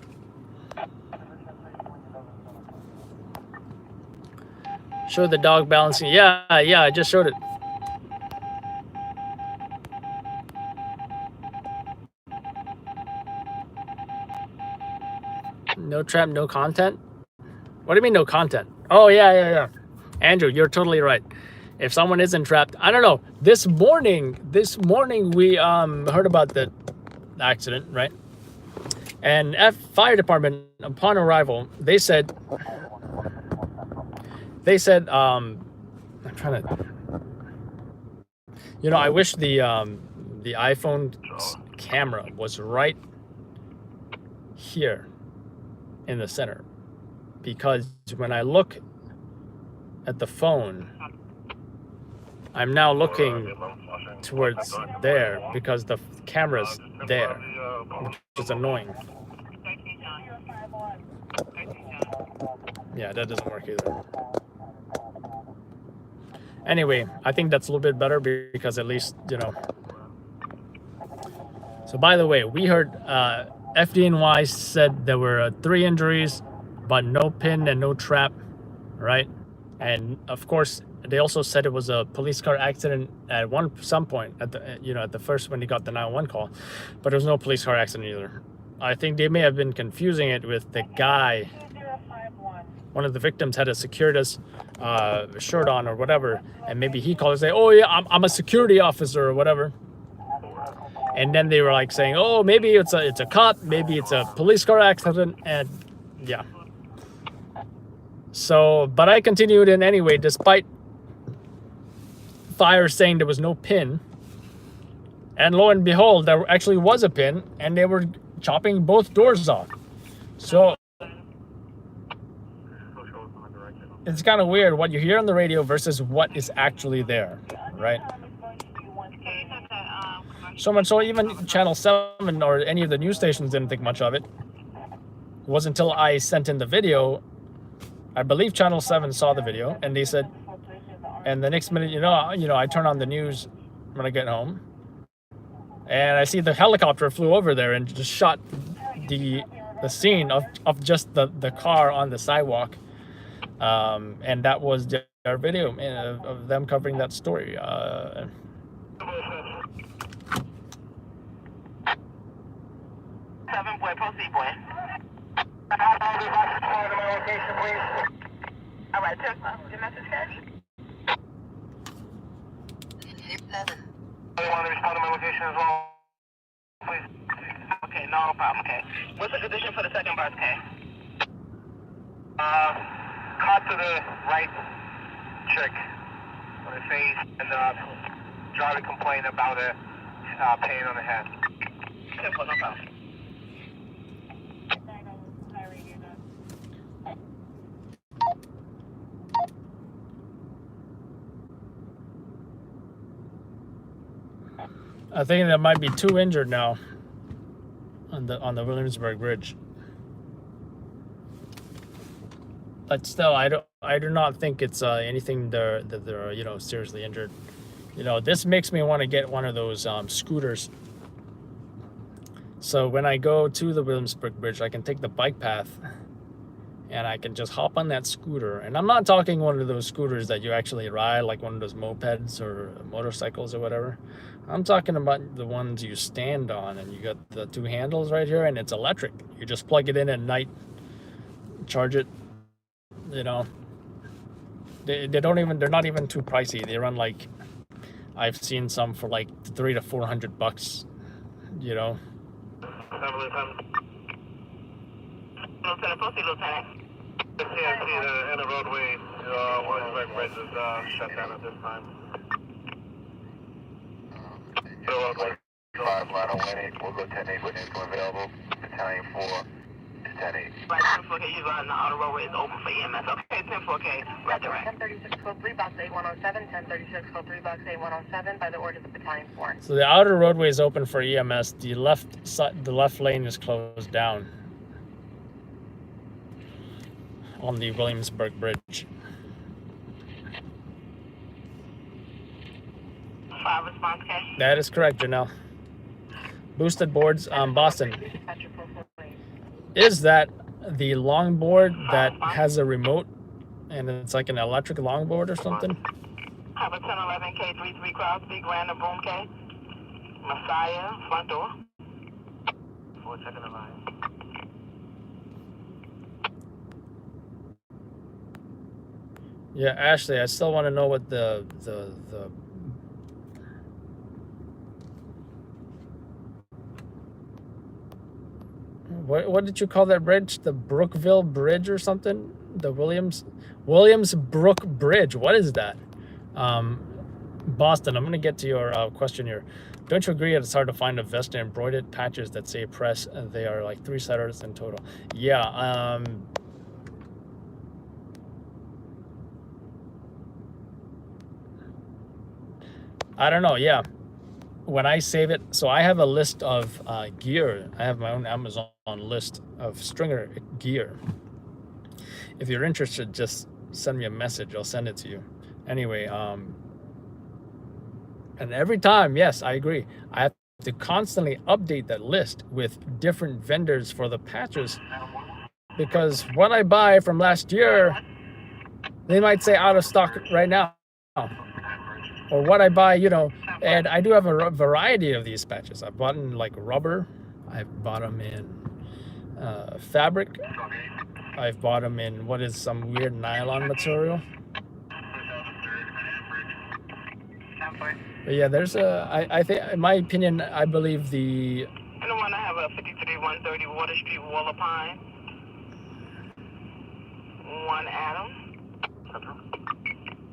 Show the dog balancing. Yeah, I just showed it. No trap, no content? What do you mean no content? Oh, yeah. Andrew, you're totally right. If someone isn't trapped, I don't know. This morning we heard about the accident, right? And fire department, upon arrival, they said I'm trying to, I wish the iPhone camera was right here in the center, because when I look at the phone, I'm now looking towards there because the camera's there, which is annoying. Yeah, that doesn't work either. Anyway, I think that's a little bit better because at least, So by the way, we heard FDNY said there were 3 injuries, but no pin and no trap, right? And of course, they also said it was a police car accident at some point at the first when he got the 911 call, but there was no police car accident either. I think they may have been confusing it with the guy. One of the victims had a Securitas shirt on or whatever, and maybe he called and say, "Oh yeah, I'm a security officer" or whatever. And then they were like saying, "Oh, maybe it's a cop, maybe it's a police car accident," and yeah. So, but I continued in anyway, despite fire saying there was no pin. And lo and behold, there actually was a pin, and they were chopping both doors off. So it's kind of weird what you hear on the radio versus what is actually there, right? So much so even Channel 7 or any of the news stations didn't think much of it. It wasn't until I sent in the video, I believe Channel 7 saw the video, and they said, and the next minute, I turn on the news when I get home, and I see the helicopter flew over there and just shot the scene of just the car on the sidewalk, and that was their video of them covering that story. Boy, proceed, boy. All right, text your message, Cash. You want to respond to my location as well, please? Okay, no problem, okay. What's the condition for the second bus, okay? Caught to the right chick on the face, and driver complained about a pain on the head. Simple, no problem. I think there might be 2 injured now on the Williamsburg Bridge. But still, I do not think it's anything that they're seriously injured. This makes me want to get one of those scooters. So when I go to the Williamsburg Bridge, I can take the bike path and I can just hop on that scooter. And I'm not talking one of those scooters that you actually ride, like one of those mopeds or motorcycles or whatever. I'm talking about the ones you stand on, and you got the two handles right here, and it's electric. You just plug it in at night, charge it. You know, they're not even too pricey. They run like, I've seen some for like $300 to $400. You know. Lieutenant, proceed, Lieutenant. The CNC in the roadway, Williamsburg Bridge is shut down at this time. The roadway. 5 line 118, we'll go 10-8 with info available. Battalion 4 is 10-8. Right, 10-4K, you got the outer roadway is open for EMS. Okay, 10-4K, right there, right. 1036 code 3, box 8107, 1036 code 3, box 8107, by the orders of Battalion 4. So the outer roadway is open for EMS. The left lane is closed down on the Williamsburg Bridge. 5 response, K. That is correct, Janelle. Boosted boards, Boston. Is that the longboard that has a remote and it's like an electric longboard or something? Have a 1011K, 33 Crosby, Grand and Boom K. Messiah, front door. 4 checking the line. Yeah, Ashley, I still want to know what the what did you call that bridge? The Brookville Bridge or something? The Williamsbrook Bridge. What is that? Boston, I'm going to get to your question here. Don't you agree it's hard to find a vest and embroidered patches that say press? They are like 3 setters in total. Yeah. I don't know. Yeah. When I save it, so I have a list of gear. I have my own Amazon list of stringer gear. If you're interested, just send me a message. I'll send it to you. Anyway, and every time, yes, I agree. I have to constantly update that list with different vendors for the patches, because what I buy from last year, they might say out of stock right now. Or what I buy, you know, and I do have a variety of these patches. I've bought in like rubber. I've bought them in fabric. I've bought them in what is some weird nylon material. But yeah, there's I think, in my opinion, I believe the... And the one I have a 53130 Water Street, Waller Pine. 1 Adam.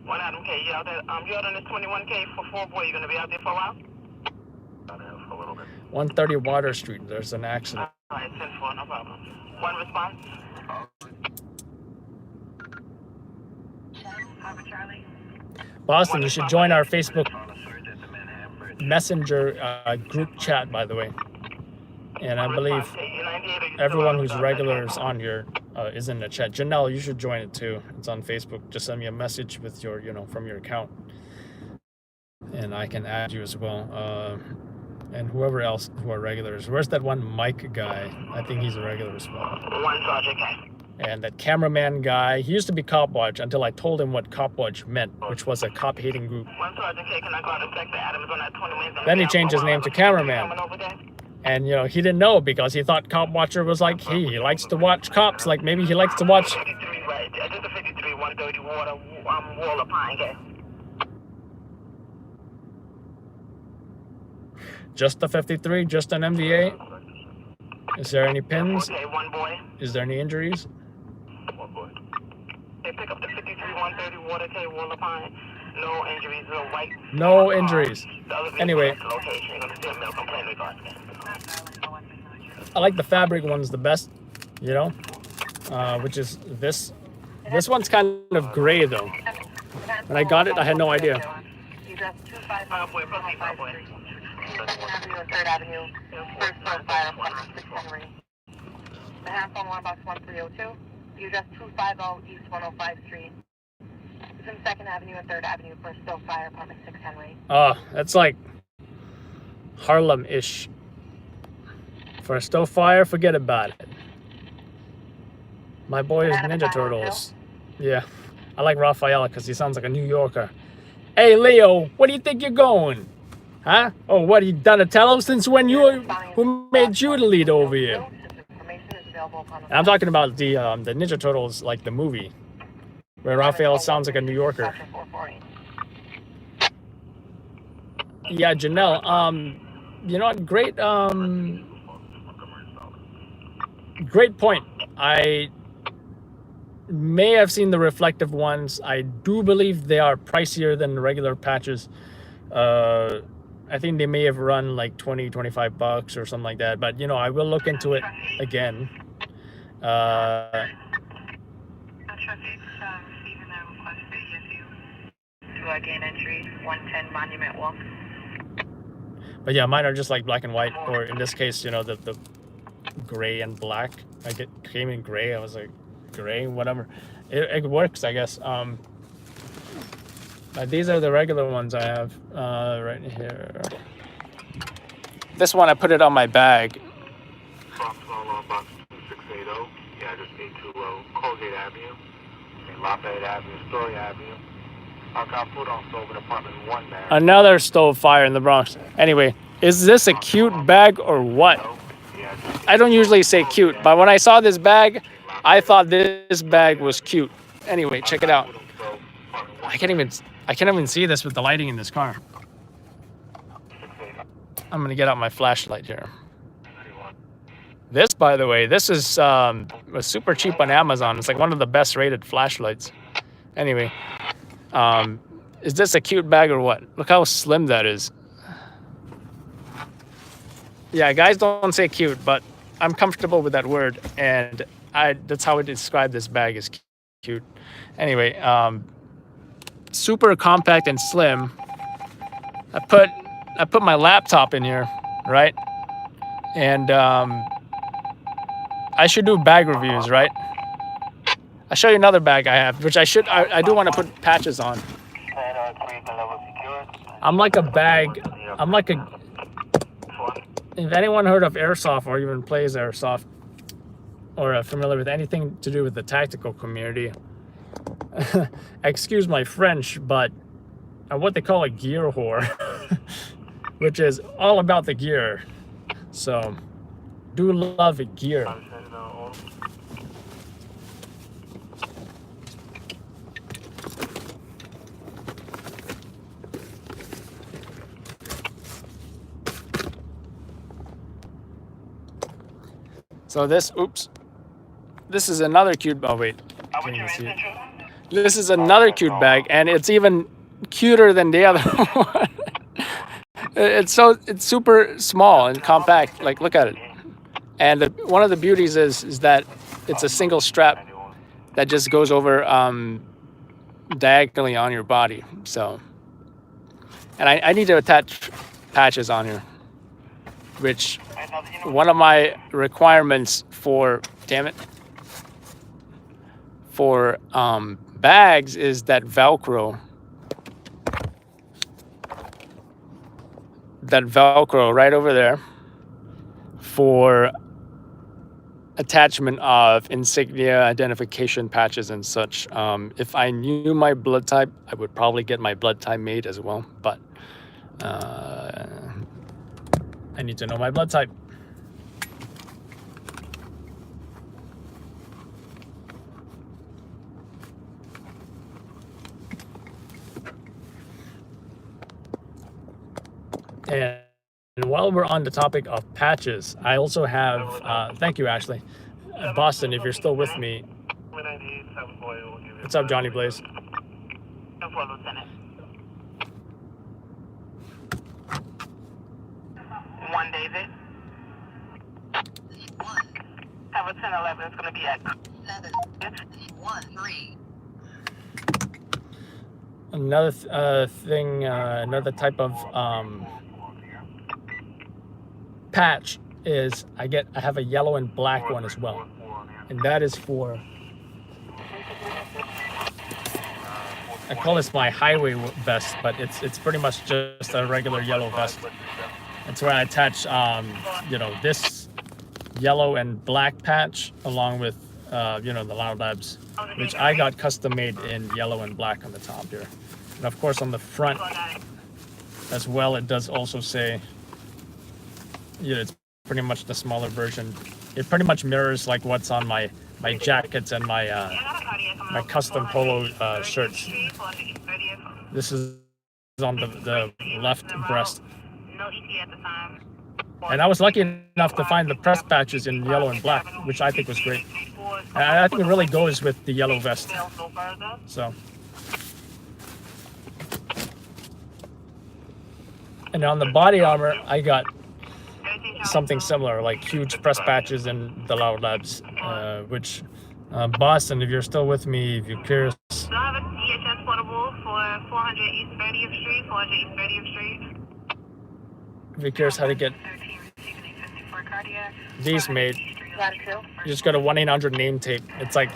1 Adam K, you out there? You out on this 21K for 4 boy. You gonna be out there for a while? Out there for a little bit. 130 Water Street. There's an accident. All right, 10-4, no problem. 1 response. Boston, you should join our Facebook Messenger group chat, by the way. And I believe everyone who's regulars on here is in the chat. Janelle, you should join it too. It's on Facebook. Just send me a message with your, you know, from your account, and I can add you as well. And whoever else who are regulars. Where's that one Mike guy? I think he's a regular as well. 1 Sergeant K. And that cameraman guy, he used to be Cop Watch until I told him what Cop Watch meant, which was a cop hating group. 1 Sergeant K, can I go out and check the Adams on that 20 Then he changed his name to Cameraman. And, you know, he didn't know because he thought Cop Watcher was like, hey, he likes to watch cops. Like, maybe he likes to watch... 53, right. I did the 53, 130 Waller Pine, okay? Just the 53, just an MVA? Is there any pins? Okay, 1 boy. Is there any injuries? 1 boy. They pick up the 53, 130 Water K, Waller Pine. No injuries, no white. No injuries. Anyway, Location. You're gonna still mail complaint regarding it. I like the fabric ones the best, you know, which is this. This one's kind of gray though. When I got it, I had no idea. You got 255 Boy, proceed, boy. 2nd Avenue and 3rd Avenue. First floor fire, apartment 6 Henry. The half on 1 box 1302. You just 250 East 105 Street. It's in 2nd Avenue and 3rd Avenue, first floor fire, apartment 6 Henry. Oh, that's like Harlem-ish. For a stove fire, forget about it. My boy is Madam Ninja 502? Turtles. Yeah. I like Raphael because he sounds like a New Yorker. Hey, Leo, where do you think you're going? Huh? Oh, what, you Donatello? Since when who made you the lead over here? Information is available upon And I'm talking about the Ninja Turtles, like the movie, where Raphael sounds like a New Yorker. Yeah, Janelle, you know what, great point. I may have seen the reflective ones. I do believe they are pricier than the regular patches. I think they may have run like 20-25 bucks or something like that, but you know, I will look into it again. To gain entry, 110 Monument Walk. But yeah, mine are just like black and white, or in this case, you know, the gray and black. Came in gray. I was like, gray, whatever. It works, I guess. But these are the regular ones I have right here. This one, I put it on my bag. Box 2680, yeah, address 820 Colgate Avenue, and Lafayette Avenue, Story Avenue. I got food on stove in apartment 1 there. Another stove fire in the Bronx. Anyway, is this a cute bag or what? I don't usually say cute, but when I saw this bag, I thought this bag was cute. Anyway, check it out. I can't even see this with the lighting in this car. I'm gonna get out my flashlight here. This, by the way, this is was super cheap on Amazon. It's like one of the best rated flashlights. Anyway, is this a cute bag or what? Look how slim that is. Yeah, guys don't say cute, but I'm comfortable with that word, and that's how I describe this bag, is cute. Anyway, super compact and slim. I put my laptop in here, right? And I should do bag reviews, right? I'll show you another bag I have, which I do want to put patches on. I'm like if anyone heard of airsoft or even plays airsoft or are familiar with anything to do with the tactical community, excuse my French, but I'm what they call a gear whore, which is all about the gear. So, do love gear. So this is another cute, oh wait, can't even see it. This is another cute bag, and it's even cuter than the other one. It's super small and compact, like look at it. And one of the beauties is that it's a single strap that just goes over diagonally on your body. So, and I need to attach patches on here, which one of my requirements for bags is that Velcro right over there for attachment of insignia, identification patches and such. If I knew my blood type, I would probably get my blood type made as well, but I need to know my blood type. And while we're on the topic of patches, I also have, thank you, Ashley. Boston, if you're still with me. What's up, Johnny Blaze? One David. Have a 1011. It's going to be at 713. Another thing, another type of patch is I have a yellow and black one as well, and that is for, I call this my highway vest, but it's pretty much just a regular yellow vest. That's where I attach you know, this yellow and black patch along with you know, the Loud Labs, which I got custom made in yellow and black on the top here. And of course on the front as well, it does also say, you know, it's pretty much the smaller version. It pretty much mirrors like what's on my jackets and my my custom polo shirts. This is on the left breast. And I was lucky enough to find the press patches in yellow and black, which I think was great. And I think it really goes with the yellow vest. So. And on the body armor, I got something similar, like huge press patches in the Loud Labs, which Boston, if you're still with me, if you're curious. Do I have a EHS portable for 400 East 30th Street, 400 East 30th Street? If you're curious how to get these made, you just go to 1-800 name tape. It's like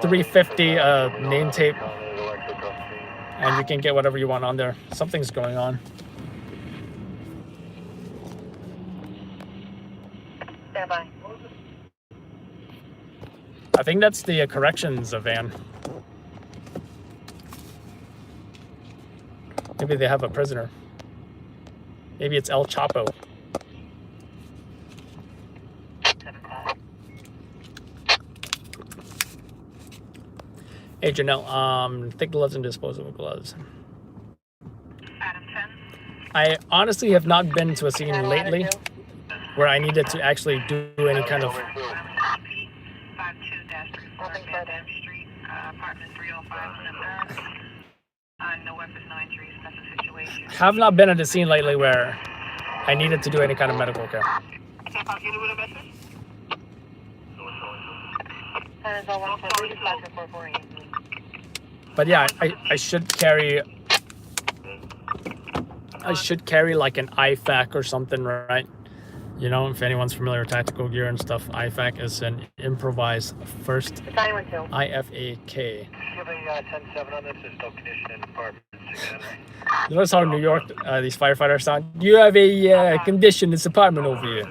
$350 name tape, and you can get whatever you want on there. Something's going on. Stand by. I think that's the corrections van. Maybe they have a prisoner. Maybe it's El Chapo. Hey Janelle, thick gloves and disposable gloves. Adam 10. I honestly have not been to a scene lately where I needed to actually do any kind of. Have not been at a scene lately where I needed to do any kind of medical care. But yeah, I should carry like an IFAC or something, right? You know, if anyone's familiar with tactical gear and stuff, IFAC is an improvised first IFAK. Give a 10-7 on this. There's no condition in department 600. Notice how New York these firefighters sound. You have a condition in this apartment over here.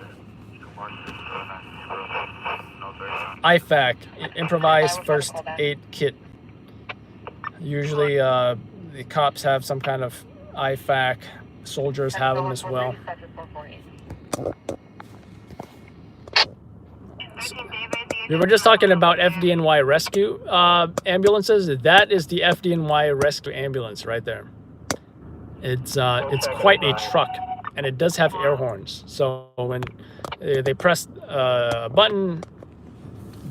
IFAC, improvised first aid kit. Usually the cops have some kind of IFAC. Soldiers have them as well. We were just talking about FDNY rescue ambulances. That is the FDNY rescue ambulance right there. It's quite a truck, and it does have air horns. So when they press a button,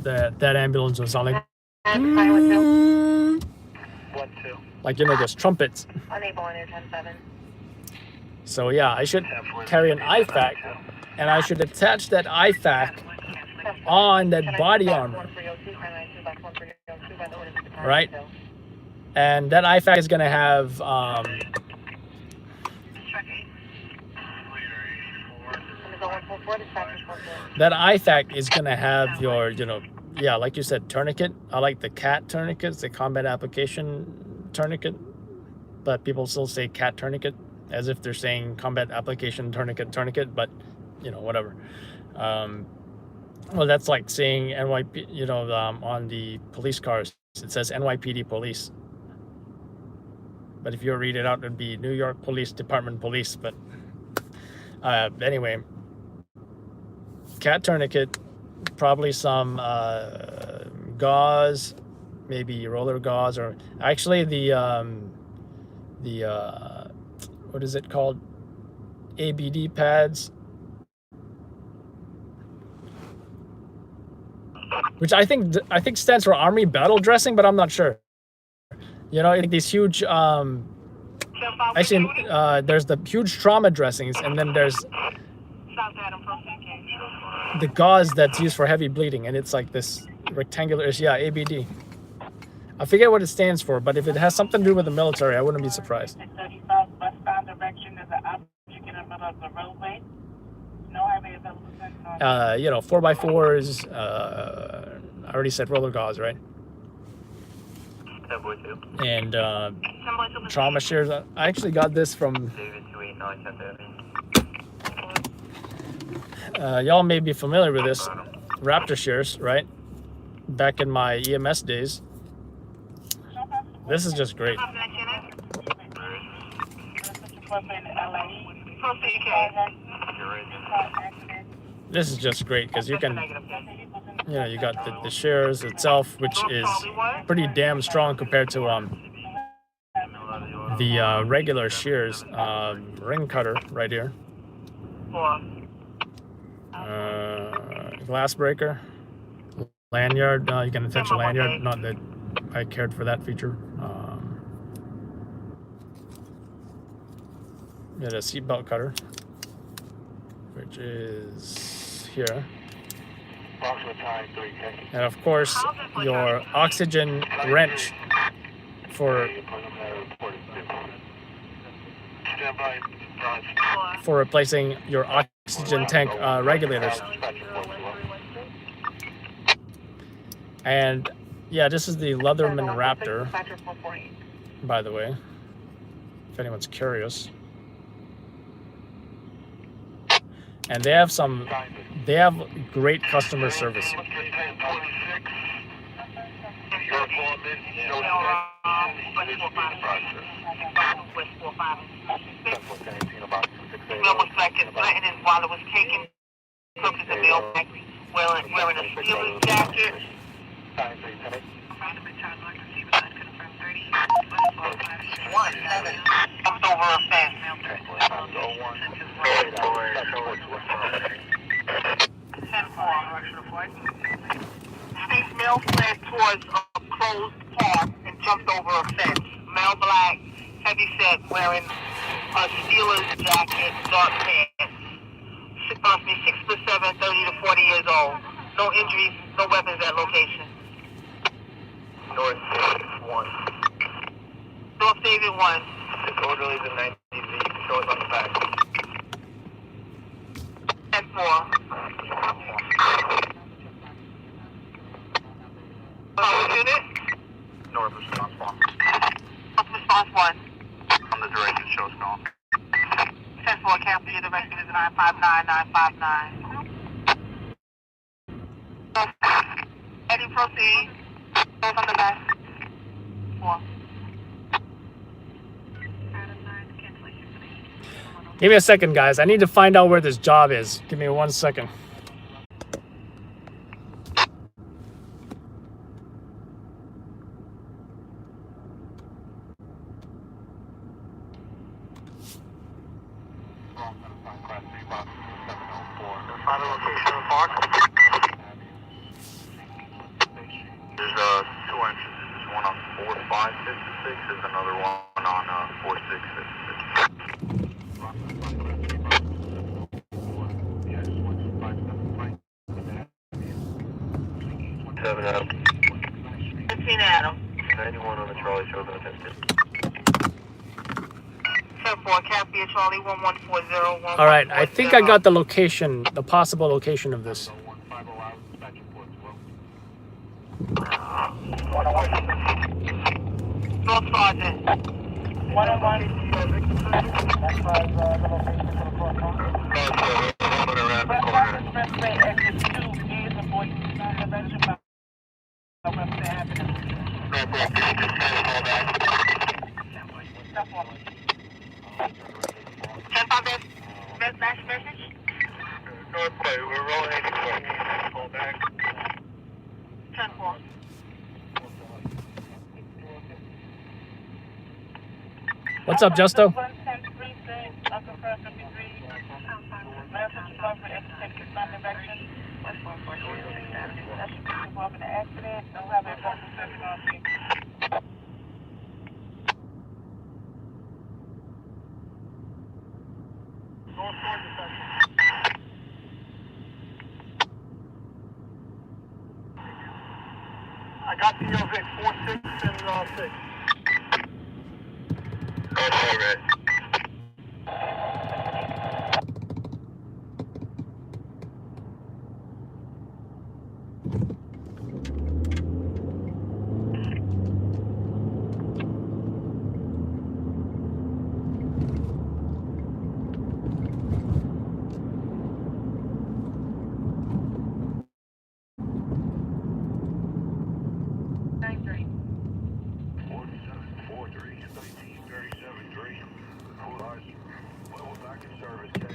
that ambulance will sound like, like, you know, those trumpets. Unable on your 10-7. So yeah, I should carry an IFAC, and I should attach that IFAC on that body armor, right? And that IFAC is gonna have that IFAC is gonna have your, you know, yeah, like you said, tourniquet. I like the CAT tourniquets, the combat application tourniquet, but people still say CAT tourniquet as if they're saying combat application tourniquet, but you know, whatever. Well, that's like saying NYP, you know, on the police cars, it says NYPD police. But if you read it out, it'd be New York Police Department Police. But anyway, CAT tourniquet, probably some gauze, maybe roller gauze, or actually the what is it called? ABD pads, which I think stands for Army Battle Dressing, but I'm not sure. You know, these huge actually there's the huge trauma dressings, and then there's the gauze that's used for heavy bleeding, and it's like this rectangular, yeah, ABD. I forget what it stands for, but if it has something to do with the military, I wouldn't be surprised. 35 westbound direction is an object in the middle of the roadway. No highway available. You know, 4x4s. I already said roller gauze, right? And trauma shears. I actually got this from Y'all may be familiar with this Raptor shears, right? Back in my EMS days. This is just great. This is just great because you can, you know, you got the shears itself, which is pretty damn strong compared to the regular shears. Ring cutter right here. Glass breaker, lanyard. You can attach a lanyard. Not that I cared for that feature. Got a seatbelt cutter, which is here, and of course your oxygen wrench for replacing your oxygen tank regulators. And yeah, this is the Leatherman Raptor, by the way, if anyone's curious. And they have great customer service. While it was taken, took the mail back, wearing a Steelers jacket. Jumped over a fence. 10-4. State male fled towards a closed park and jumped over a fence. Male black, heavy set, wearing a Steelers jacket, dark pants. 6'7", 30 to 40 years old. No injuries, no weapons at location. North David 1. North David 1. Disorderly to 90 feet. Show us on the back. 10-4. Unit? North response 1. North response 1. On the direction, show strong. 10-4, cancel your direction is 959-959. Eddie, proceed. Goes on the back. 4. Give me a second, guys. I need to find out where this job is. Give me 1 second. Final location of the park. There's 2 entrances. There's one on 4556. There's another one on 4656. 7 Adam. 15 Adam. 91 on the Charlie shows an attempted. 10-4, Caffey, Charlie 1140. All right, I think I got the location, the possible location of this. North Sergeant. 101. Expressway exit 2 is avoiding non-intervention. Message? Northway, we're rolling anyway. Call back. 10-4. What's up, Justo? I got the Vic 46 and 6. All right.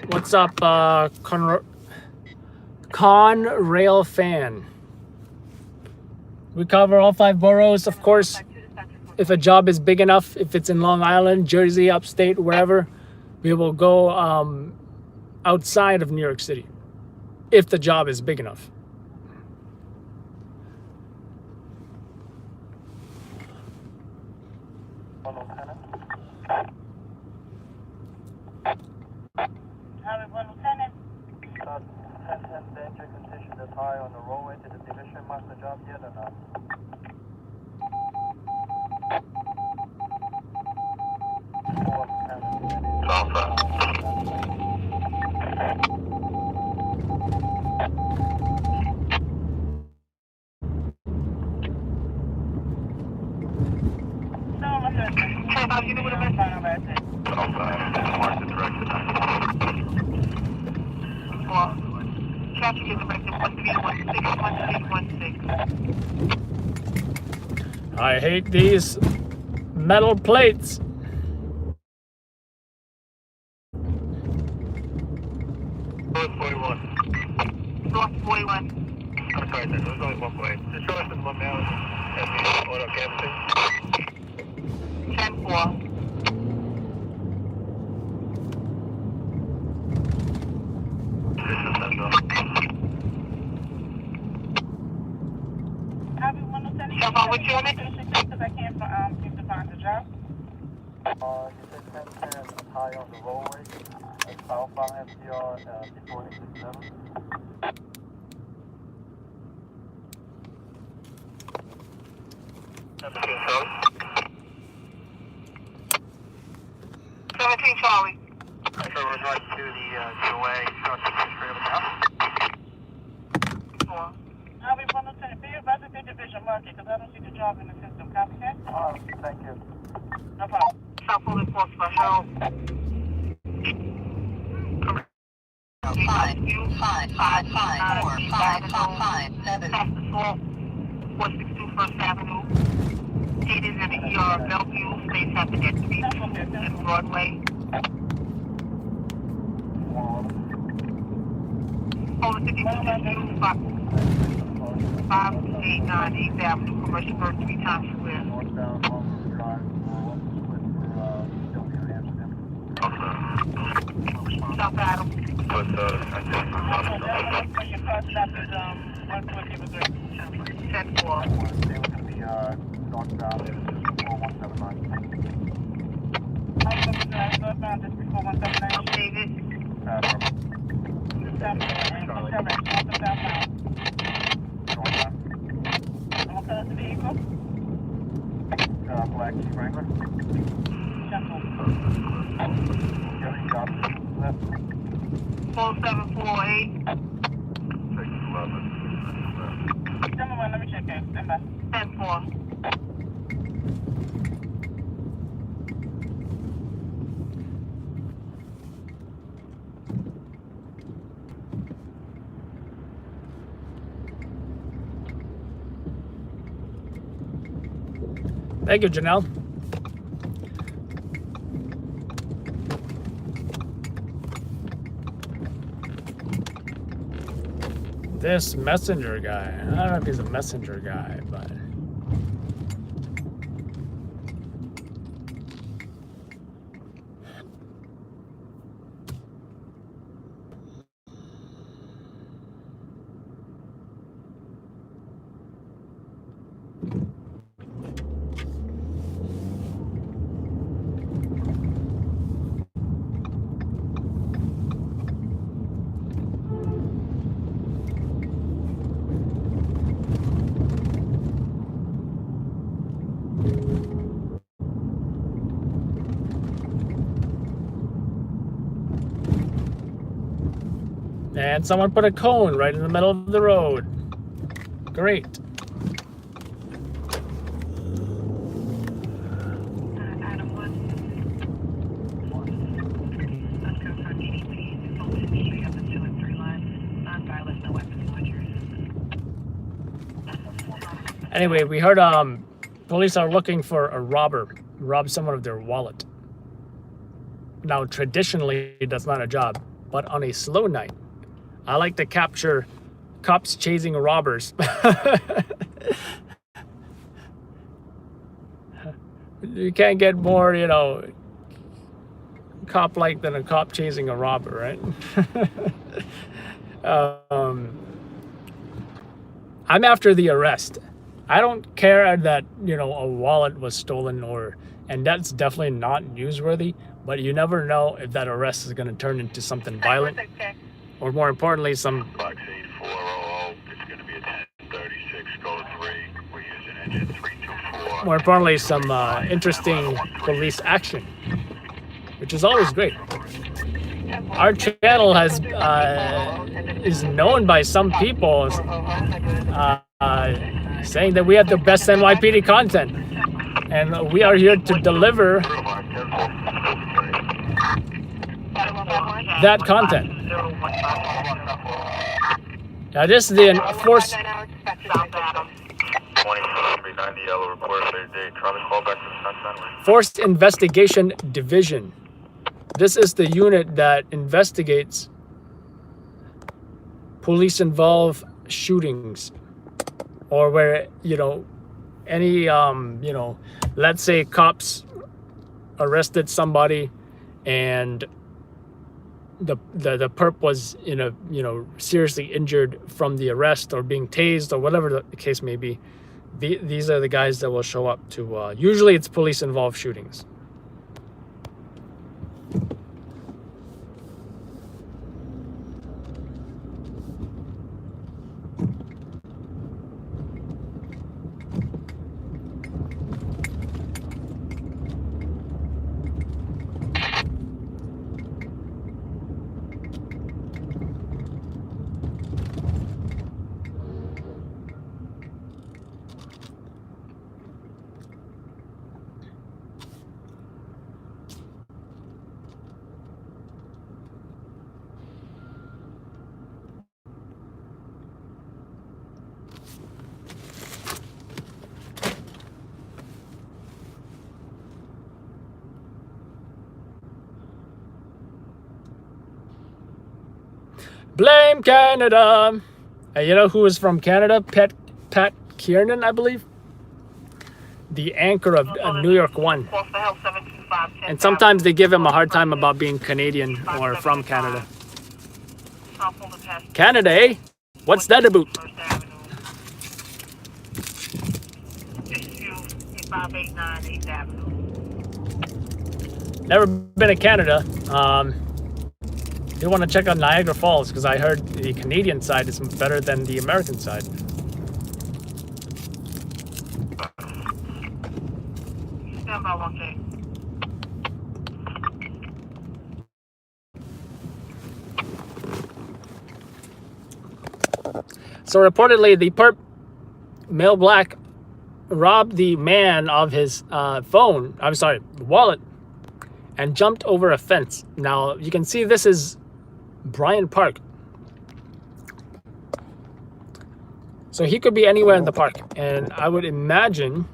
What's up, Con Rail Fan? We cover all 5 boroughs, of course. If a job is big enough, if it's in Long Island, Jersey, upstate, wherever, we will go outside of New York City, if the job is big enough. Lieutenant. 10 danger condition is high on the roadway. Did the division mark the job yet or not? Traffic is directed 1316, I hate these metal plates. North 41. North 41. I'm sorry, there's only one way. Just show us the one now and the auto campus. 10-4. Which unit? Because I can't seem to find the job. You said 1010 high on the roadway. Southbound FDR before 87. Charlie. So we're right to the DOA, short trailer now. I'll be one lieutenant. Be advised to division market because I don't see the job in the system. Copy that? Thank you. No problem. South Police Force for help. 5554557. Past the swamp, 462 First Avenue. It is in the ER of Bellevue. Space happened at 3 and Broadway. Over 52 5898 Avenue, Commercial Road, 3 Times Square. South Adam. When your car stop is 140. 10-4. Northbound is before 179. David. Black Strangler. 4748. 611. Let me check it. Stand by. 10-4. Thank you, Janelle. This messenger guy. I don't know if he's a messenger guy, but and someone put a cone right in the middle of the road. Great. Adam Wood. Unconfirmed EDP. Focus industry up to 2 and 3 lines. Non-violent, no weapons launchers. Anyway, we heard police are looking for a robber, rob someone of their wallet. Now, traditionally, that's not a job. but on a slow night. I like to capture cops chasing robbers. You can't get more, you know, cop-like than a cop chasing a robber, right? I'm after the arrest. I don't care that, you know, a wallet was stolen, and that's definitely not newsworthy, but you never know if that arrest is going to turn into something violent, or more importantly, some... Box 8400, it's going to be a 1036, code 3. We're using engine 324. More importantly, some interesting police action, which is always great. Our channel has is known by some people saying that we have the best NYPD content, and we are here to deliver that content. Now, this is the Forced Investigation Division. This is the unit that investigates police-involved shootings, or where, you know, any, you know, let's say cops arrested somebody and the perp was, you know, seriously injured from the arrest or being tased or whatever the case may be. These are the guys that will show up to, usually it's police-involved shootings. Blame Canada. And you know who is from Canada? Pat Kiernan, I believe. The anchor of New York One. And sometimes they give him a hard time about being Canadian or from Canada. Canada, eh? What's that about? Never been to Canada. Do want to check out Niagara Falls because I heard the Canadian side is better than the American side. So reportedly, the perp, male black, robbed the man of his wallet, and jumped over a fence. Now you can see this is Bryant Park. So he could be anywhere in the park, and I would imagine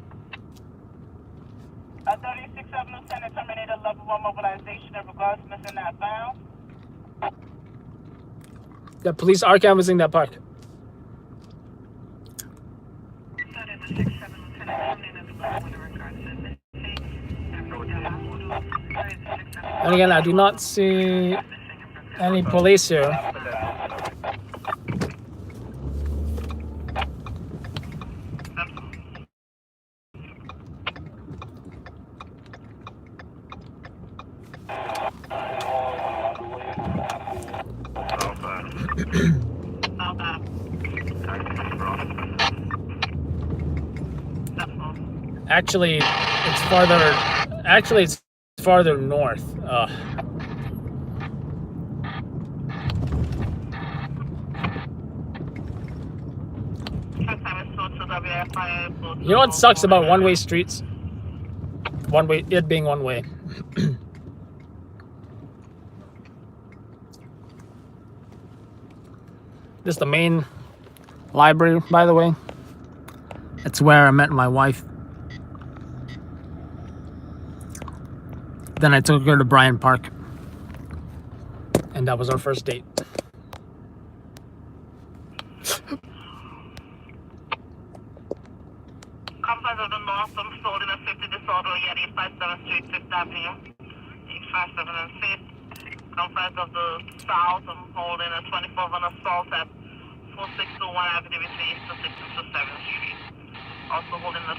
36 Avenue Center terminated level 1 mobilization in regards to missing not found. the police are canvassing that park. And again, I do not see any police here. Actually, it's farther. Actually, it's farther north. You know what sucks about one-way streets? It being one way. This is the main library, by the way. It's where I met my wife. Then I took her to Bryant Park. And and that was our first date. Companies of the North, some sold in a 50 disorder, yet 857 Street, 5th Avenue, 857 and 5th. Companies of the South, some holding a 24 on assault at 4621 Avenue, East to 627 Street. Also holding a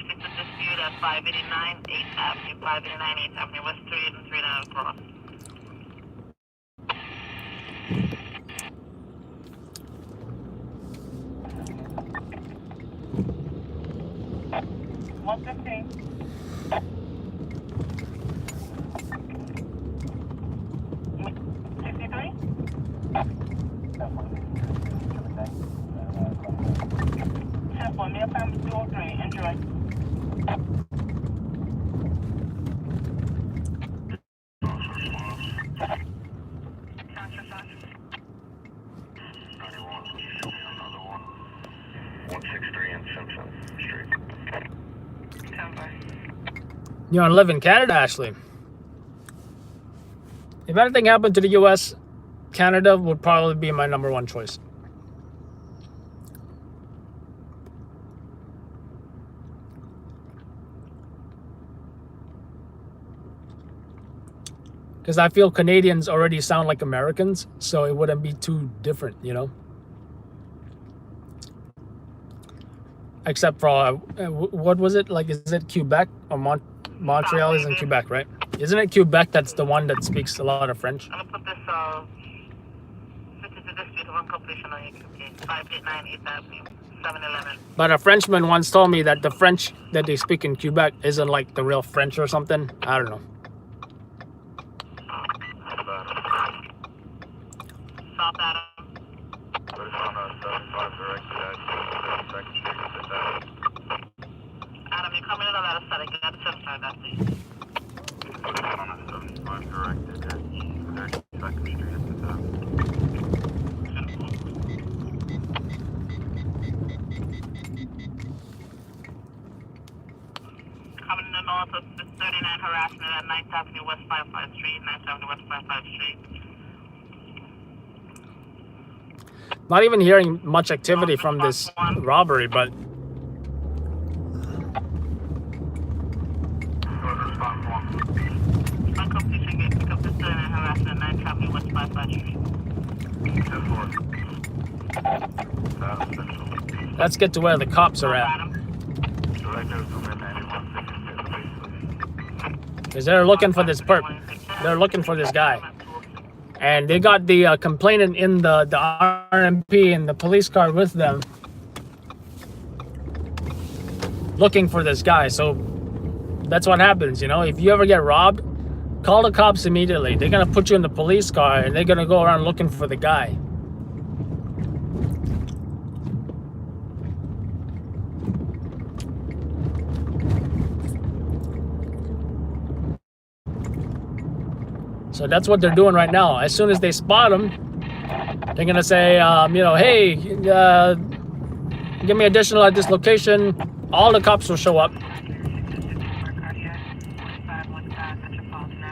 52 dispute at 589 8th Avenue, 589 8th Avenue, West 3 and 3 Cross. You want to live in Canada, Ashley? If anything happened to the U.S., Canada would probably be my number one choice. Because I feel Canadians already sound like Americans, so it wouldn't be too different, you know? Except for, what was it? Like, is it Quebec or Montreal is in Quebec, right? Isn't it Quebec that's the one that speaks a lot of French? I'm going to put this 52 dispute of completion on your QK, 589 8th Avenue, 711. But a Frenchman once told me that the French that they speak in Quebec isn't like the real French or something. I don't know. South Adam. Adam, you're coming in on that side. Get the center side, that's it. Coming in the north of 39 harassment at 9th Avenue West 55 Street, 9th Avenue West 55 Street. Not even hearing much activity from this robbery, but let's get to where the cops are at. Because they're looking for this perp. They're looking for this guy. And they got the complainant in the RMP and the police car with them, looking for this guy. So that's what happens, you know. If you ever get robbed, call the cops immediately. They're gonna put you in the police car and they're gonna go around looking for the guy. So that's what they're doing right now. As soon as they spot him, they're gonna say, you know, hey, give me additional at this location. All the cops will show up.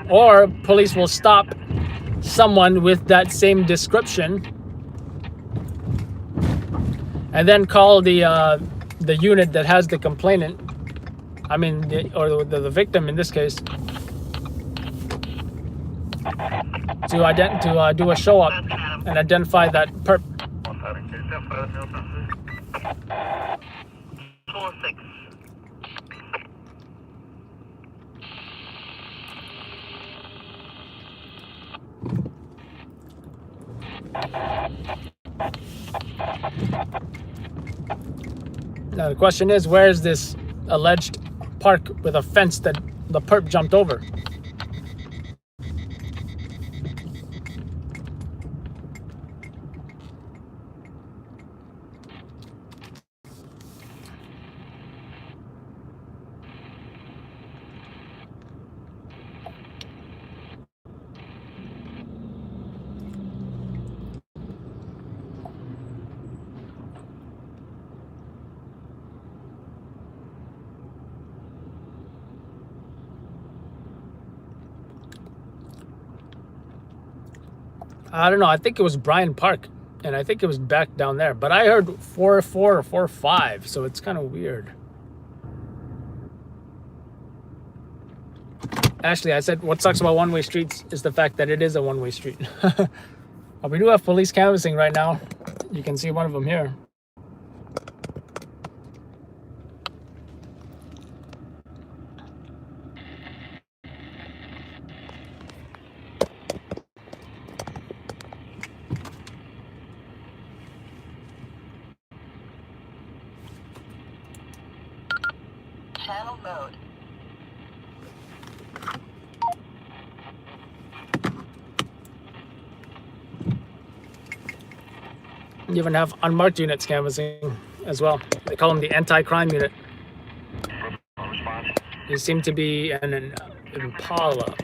Or police will stop someone with that same description and then call the unit that has the complainant, or the victim in this case, to do a show up and identify that perp. 4-6. Now the question is, where is this alleged park with a fence that the perp jumped over? I don't know. I think it was Bryan Park, and I think it was back down there. But I heard 4-4 or 4-5, so it's kind of weird. Actually, I said what sucks about one-way streets is the fact that it is a one-way street. We do have police canvassing right now. You can see one of them here. Channel mode. You even have unmarked units canvassing as well. They call them the anti-crime unit. They seem to be an Impala.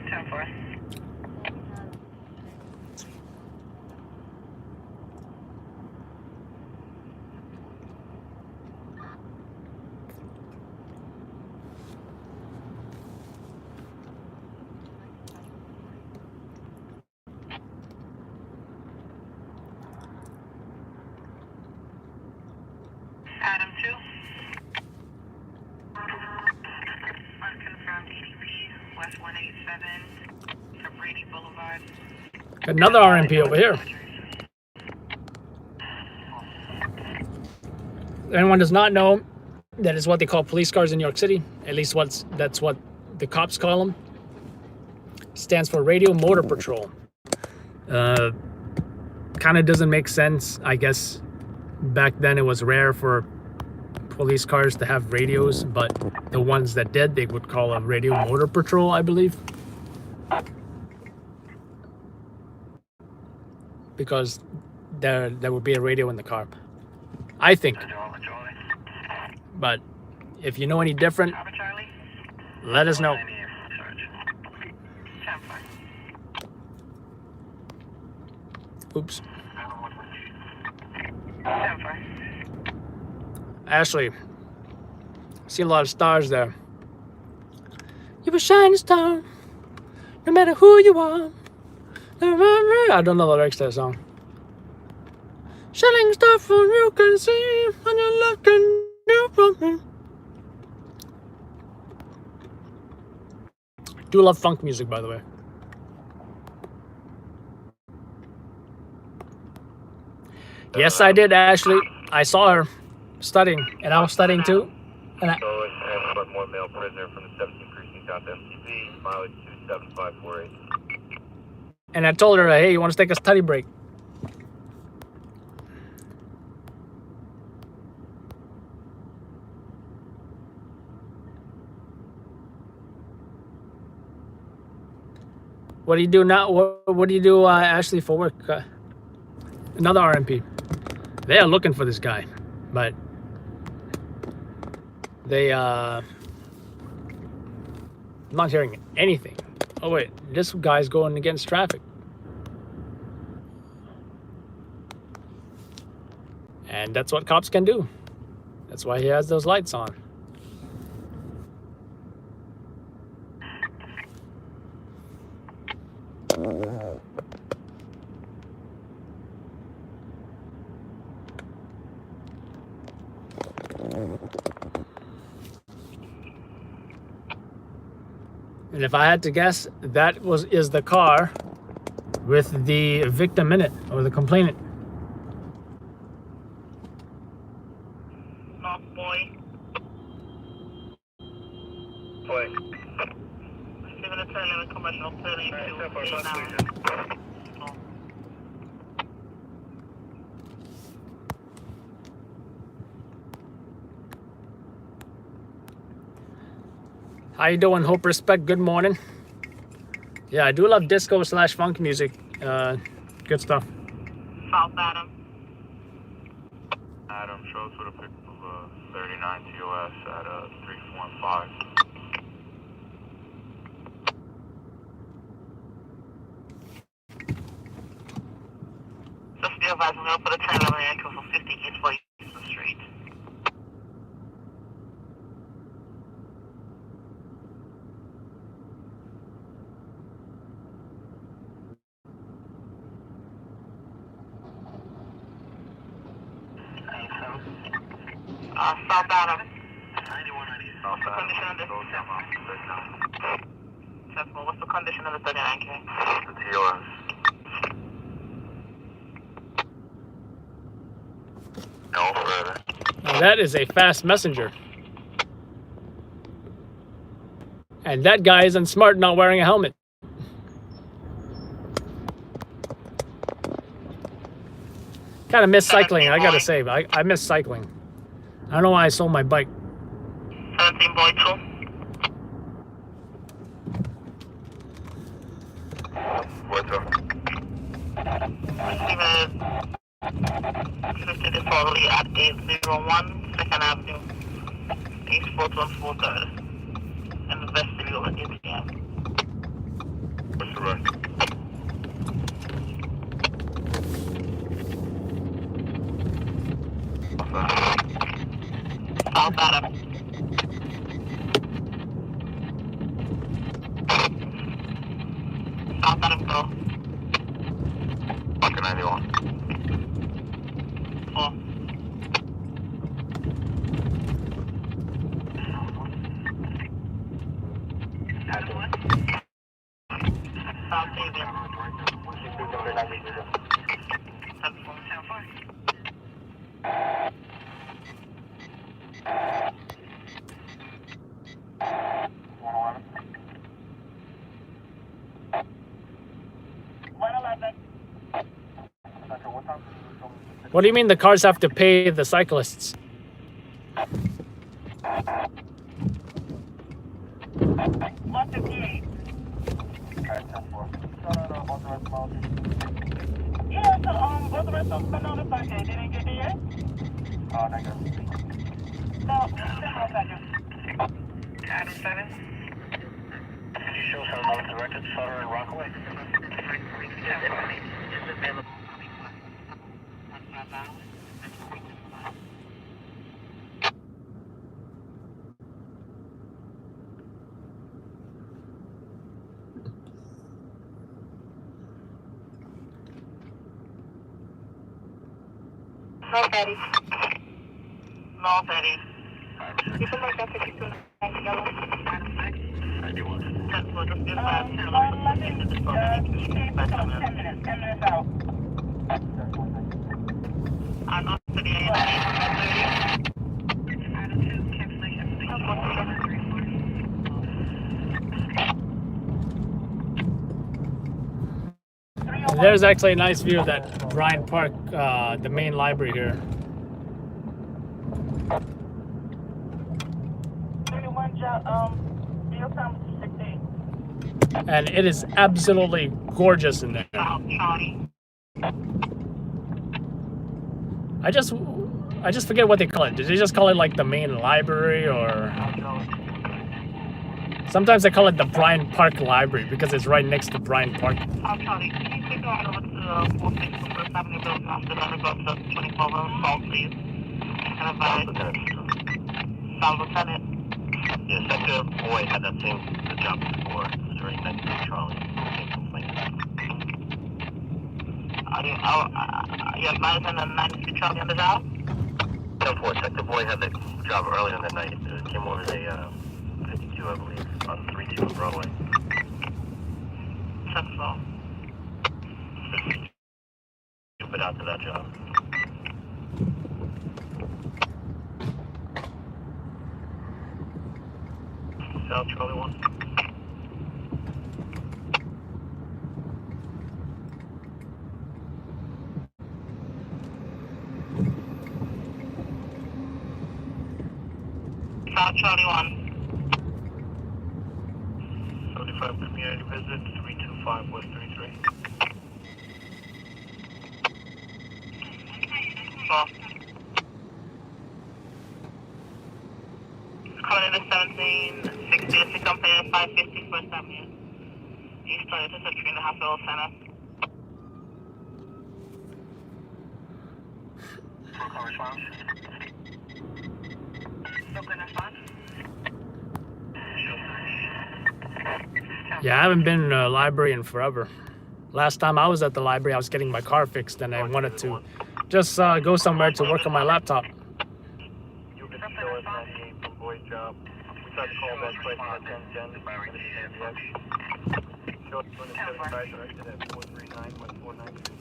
10-4. Adam 2. Unconfirmed EDP, West 187, for Brady Boulevard. Another RMP over here. Anyone does not know, that is what they call police cars in New York City. At least that's what the cops call them. Stands for Radio Motor Patrol. Kind of doesn't make sense. I guess back then it was rare for police cars to have radios, but the ones that did, they would call a Radio Motor Patrol, I believe. Because there would be a radio in the car, I think. But if you know any different, let us know. 10-4. Oops. 10-4. Ashley, see a lot of stars there. You're a shining star, no matter who you are. I don't know the lyrics to that song. Shining star from you can see, and you're looking down from me. Do love funk music, by the way. Yes, I did, Ashley. I saw her studying, and I was studying too. And more male prisoner from the 17th precinct out to MTV, mileage 27548. And I told her, hey, you want to take a study break? What do you do now? What do you do, Ashley, for work? Another RMP. They are looking for this guy, but they I'm not hearing anything. Oh wait, this guy's going against traffic. And that's what cops can do. That's why he has those lights on. And if I had to guess, that is the car with the victim in it, or the complainant. North Boy. Boy. Receiving a 10-11 commercial 32. How you doing? Hope, respect, good morning. Yeah, I do love disco / funk music. Good stuff. South Adam. Adam shows with a pick of 39 TOS at 315. Just be advised, I'm going to put a 10-11 into for 50 East 42nd Street. South Adam. 9190. What's the condition of this? Sensible. What's the condition of the 39K? The TOS. No further. Now that is a fast messenger. And that guy isn't smart not wearing a helmet. Kind of miss cycling, I gotta say. I miss cycling. I don't know why I sold my bike. 17 boy 2. What's up? Receiving 50 disorderly at 801 2nd Avenue, East 4143rd, in the vestibule at 8 p.m. What's the rest? South Adam. South Adam, go. Fucking 91. 4. South David. 111. What do you mean the cars have to pay the cyclists? 158. Yeah, so both the rest of them been notified. They didn't get there yet? Negative. No, 10 seconds. Adam 7. Can you show how those directed Sutter and Rockaway? No, Betty. No, Betty. You can make that 52 together. 91. 10 for just this last 11, 10 minutes. 10 minutes out. I'm not to the A&E. There's actually a nice view of that Bryant Park, the main library here. 31 deal time 16. And it is absolutely gorgeous in there. Charlie. I just forget what they call it. Did they just call it like the main library, or sometimes they call it the Bryant Park Library because it's right next to Bryant Park. Charlie, can you take on over to 460 First Avenue building after that and go to 24 Road Salt, please? And advise Sal Lieutenant. Yeah, Sector Boy had that same job before. It was right next to Charlie. Same complaint. Are you advising the 93 Charlie on the job? 10-4, Sector Boy had the job earlier in the night. It came over to a 52, I believe, on 32 on Broadway. 10-4. Stupid out to that job. South Charlie 1. South Charlie 1. 75 community visit, 325 West 33. 4. Calling in the 1760 to company 550 First Avenue. East Toyota to 3.5 Hill Center. Broken response. Broken response. Yeah, I haven't been in a library in forever. Last time I was at the library, I was getting my car fixed, and I wanted to just go somewhere to work on my laptop. call back question at 1010. Show 275 directed at 439 West 493.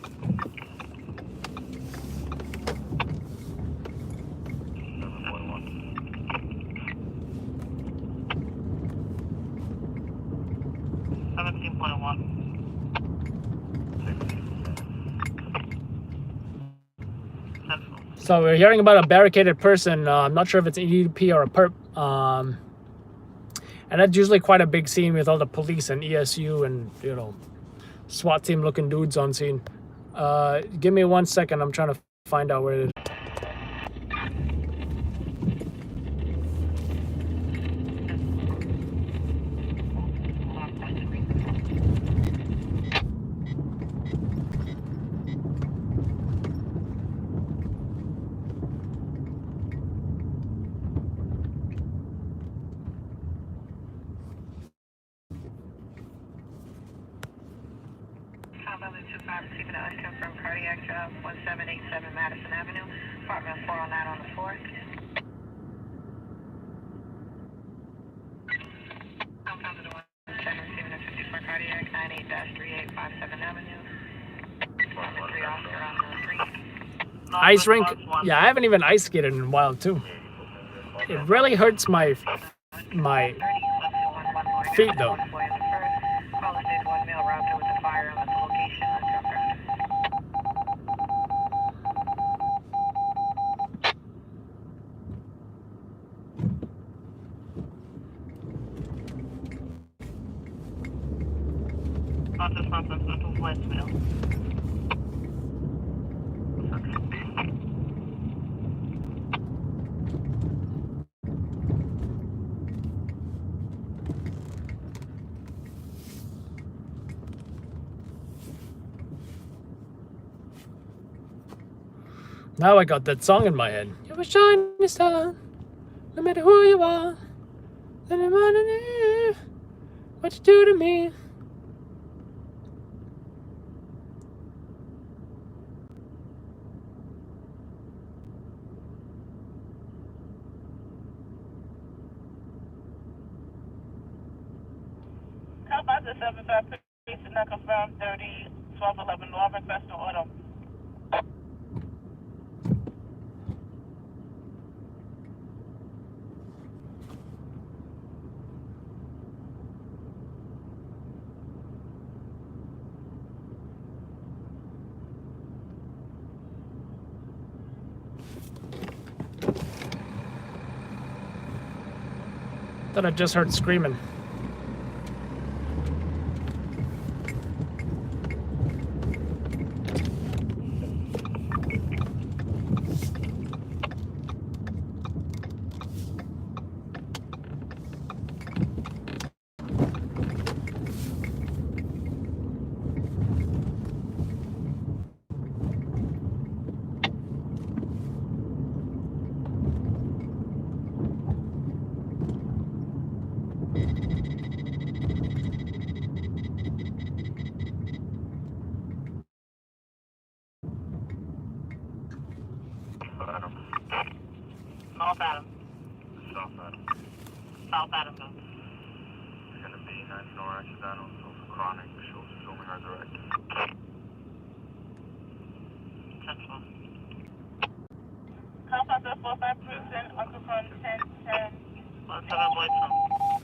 So we're hearing about a barricaded person. I'm not sure if it's an EDP or a perp. And that's usually quite a big scene with all the police and ESU and, you know, SWAT team looking dudes on scene. Give me 1 second. I'm trying to find out where it is. Receiving an unconfirmed cardiac job, 1787 Madison Avenue, apartment 409 on the 4th. Compounded 17 receiving a 54 cardiac, 98-3857 Avenue, apartment 3 Oscar on the 3. Ice rink. Yeah, I haven't even ice skated in a while too. It really hurts my feet though. Now I got that song in my head. You're a shining star, no matter who you are. What you do to me? Compound 75 police did not confirm 30 1211 North request to order. Thought I just heard screaming. North Adams. South Adams. South Adams. It's going to be 19 accidental, so for chronic, assuming our directive. Central. Compound 45 Cruisin, unconfirmed 1010. 17 Boyton.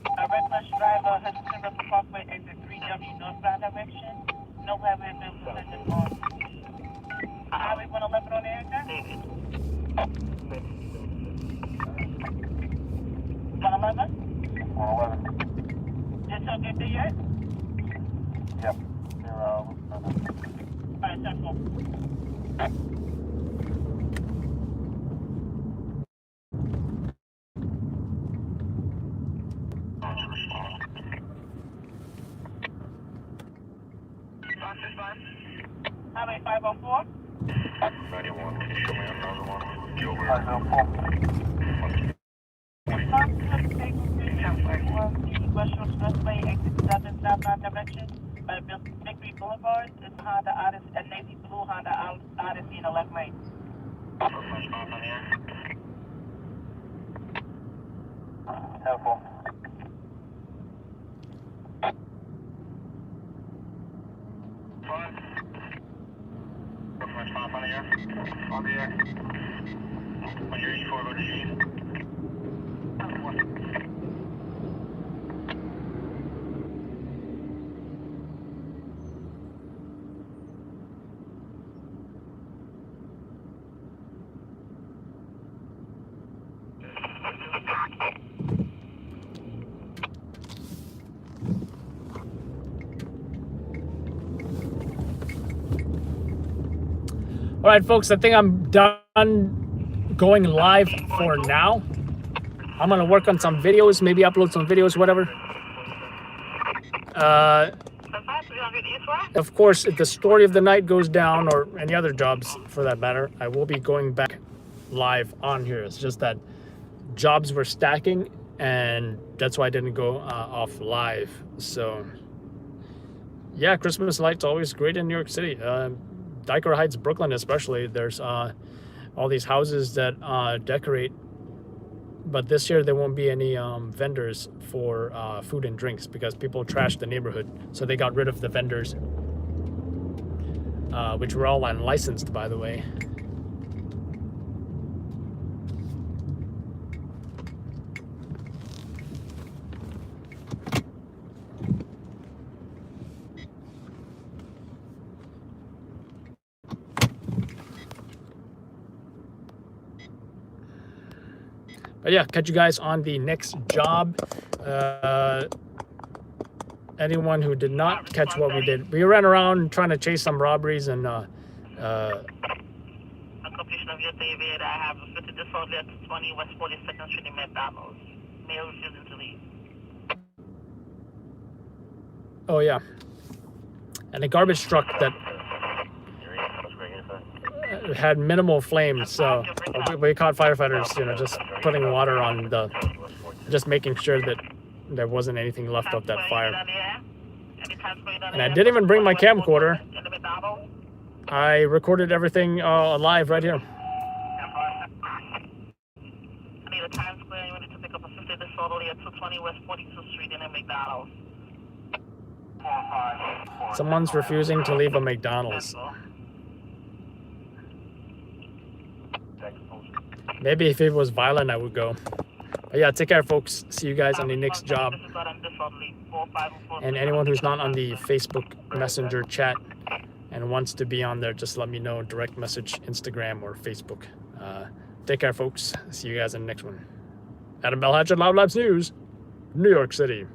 A reckless driver has returned up the Parkway exit 3W northbound direction. No highway available position on Highway 111 on the area. David. 111? 111. Did you get there yet? Yep. Alright, Central. Highway 504. 91, can you show me another one? Gilbert. 504. West Shore Expressway, exit 7 southbound direction by Victory Boulevard. It's Honda Odyssey, a navy blue Honda Odyssey in the left lane. Careful. Copy that. When you're ready for go to G. All right, folks, I think I'm done going live for now. I'm gonna work on some videos, maybe upload some videos, whatever. Of course, if the story of the night goes down, or any other jobs for that matter, I will be going back live on here. It's just that jobs were stacking, and that's why I didn't go off live. So yeah, Christmas lights always great in New York City. Diker Heights, Brooklyn especially, there's all these houses that decorate, but this year there won't be any vendors for food and drinks because people trashed the neighborhood, so they got rid of the vendors, which were all unlicensed, by the way. But yeah, catch you guys on the next job. Anyone who did not catch what we did, we ran around trying to chase some robberies and A completion of your David. I have fitted this order at 20 West 42nd Street in McDonald's. Male refusing to leave. oh yeah, and a garbage truck that had minimal flames, so we caught firefighters, you know, just putting water on the, just making sure that there wasn't anything left of that fire. And I didn't even bring my camcorder. I recorded everything live right here. I need a Times Square. You need to pick up a 50 disorderly at 220 West 42th Street in a McDonald's. Someone's refusing to leave a McDonald's. Maybe if it was violent, I would go. But yeah, take care, folks. See you guys on the next job. And anyone who's not on the Facebook Messenger chat and wants to be on there, just let me know. Direct message, Instagram or Facebook. Take care, folks. See you guys in the next one. Adam Belhatch at Loud Labs News, New York City.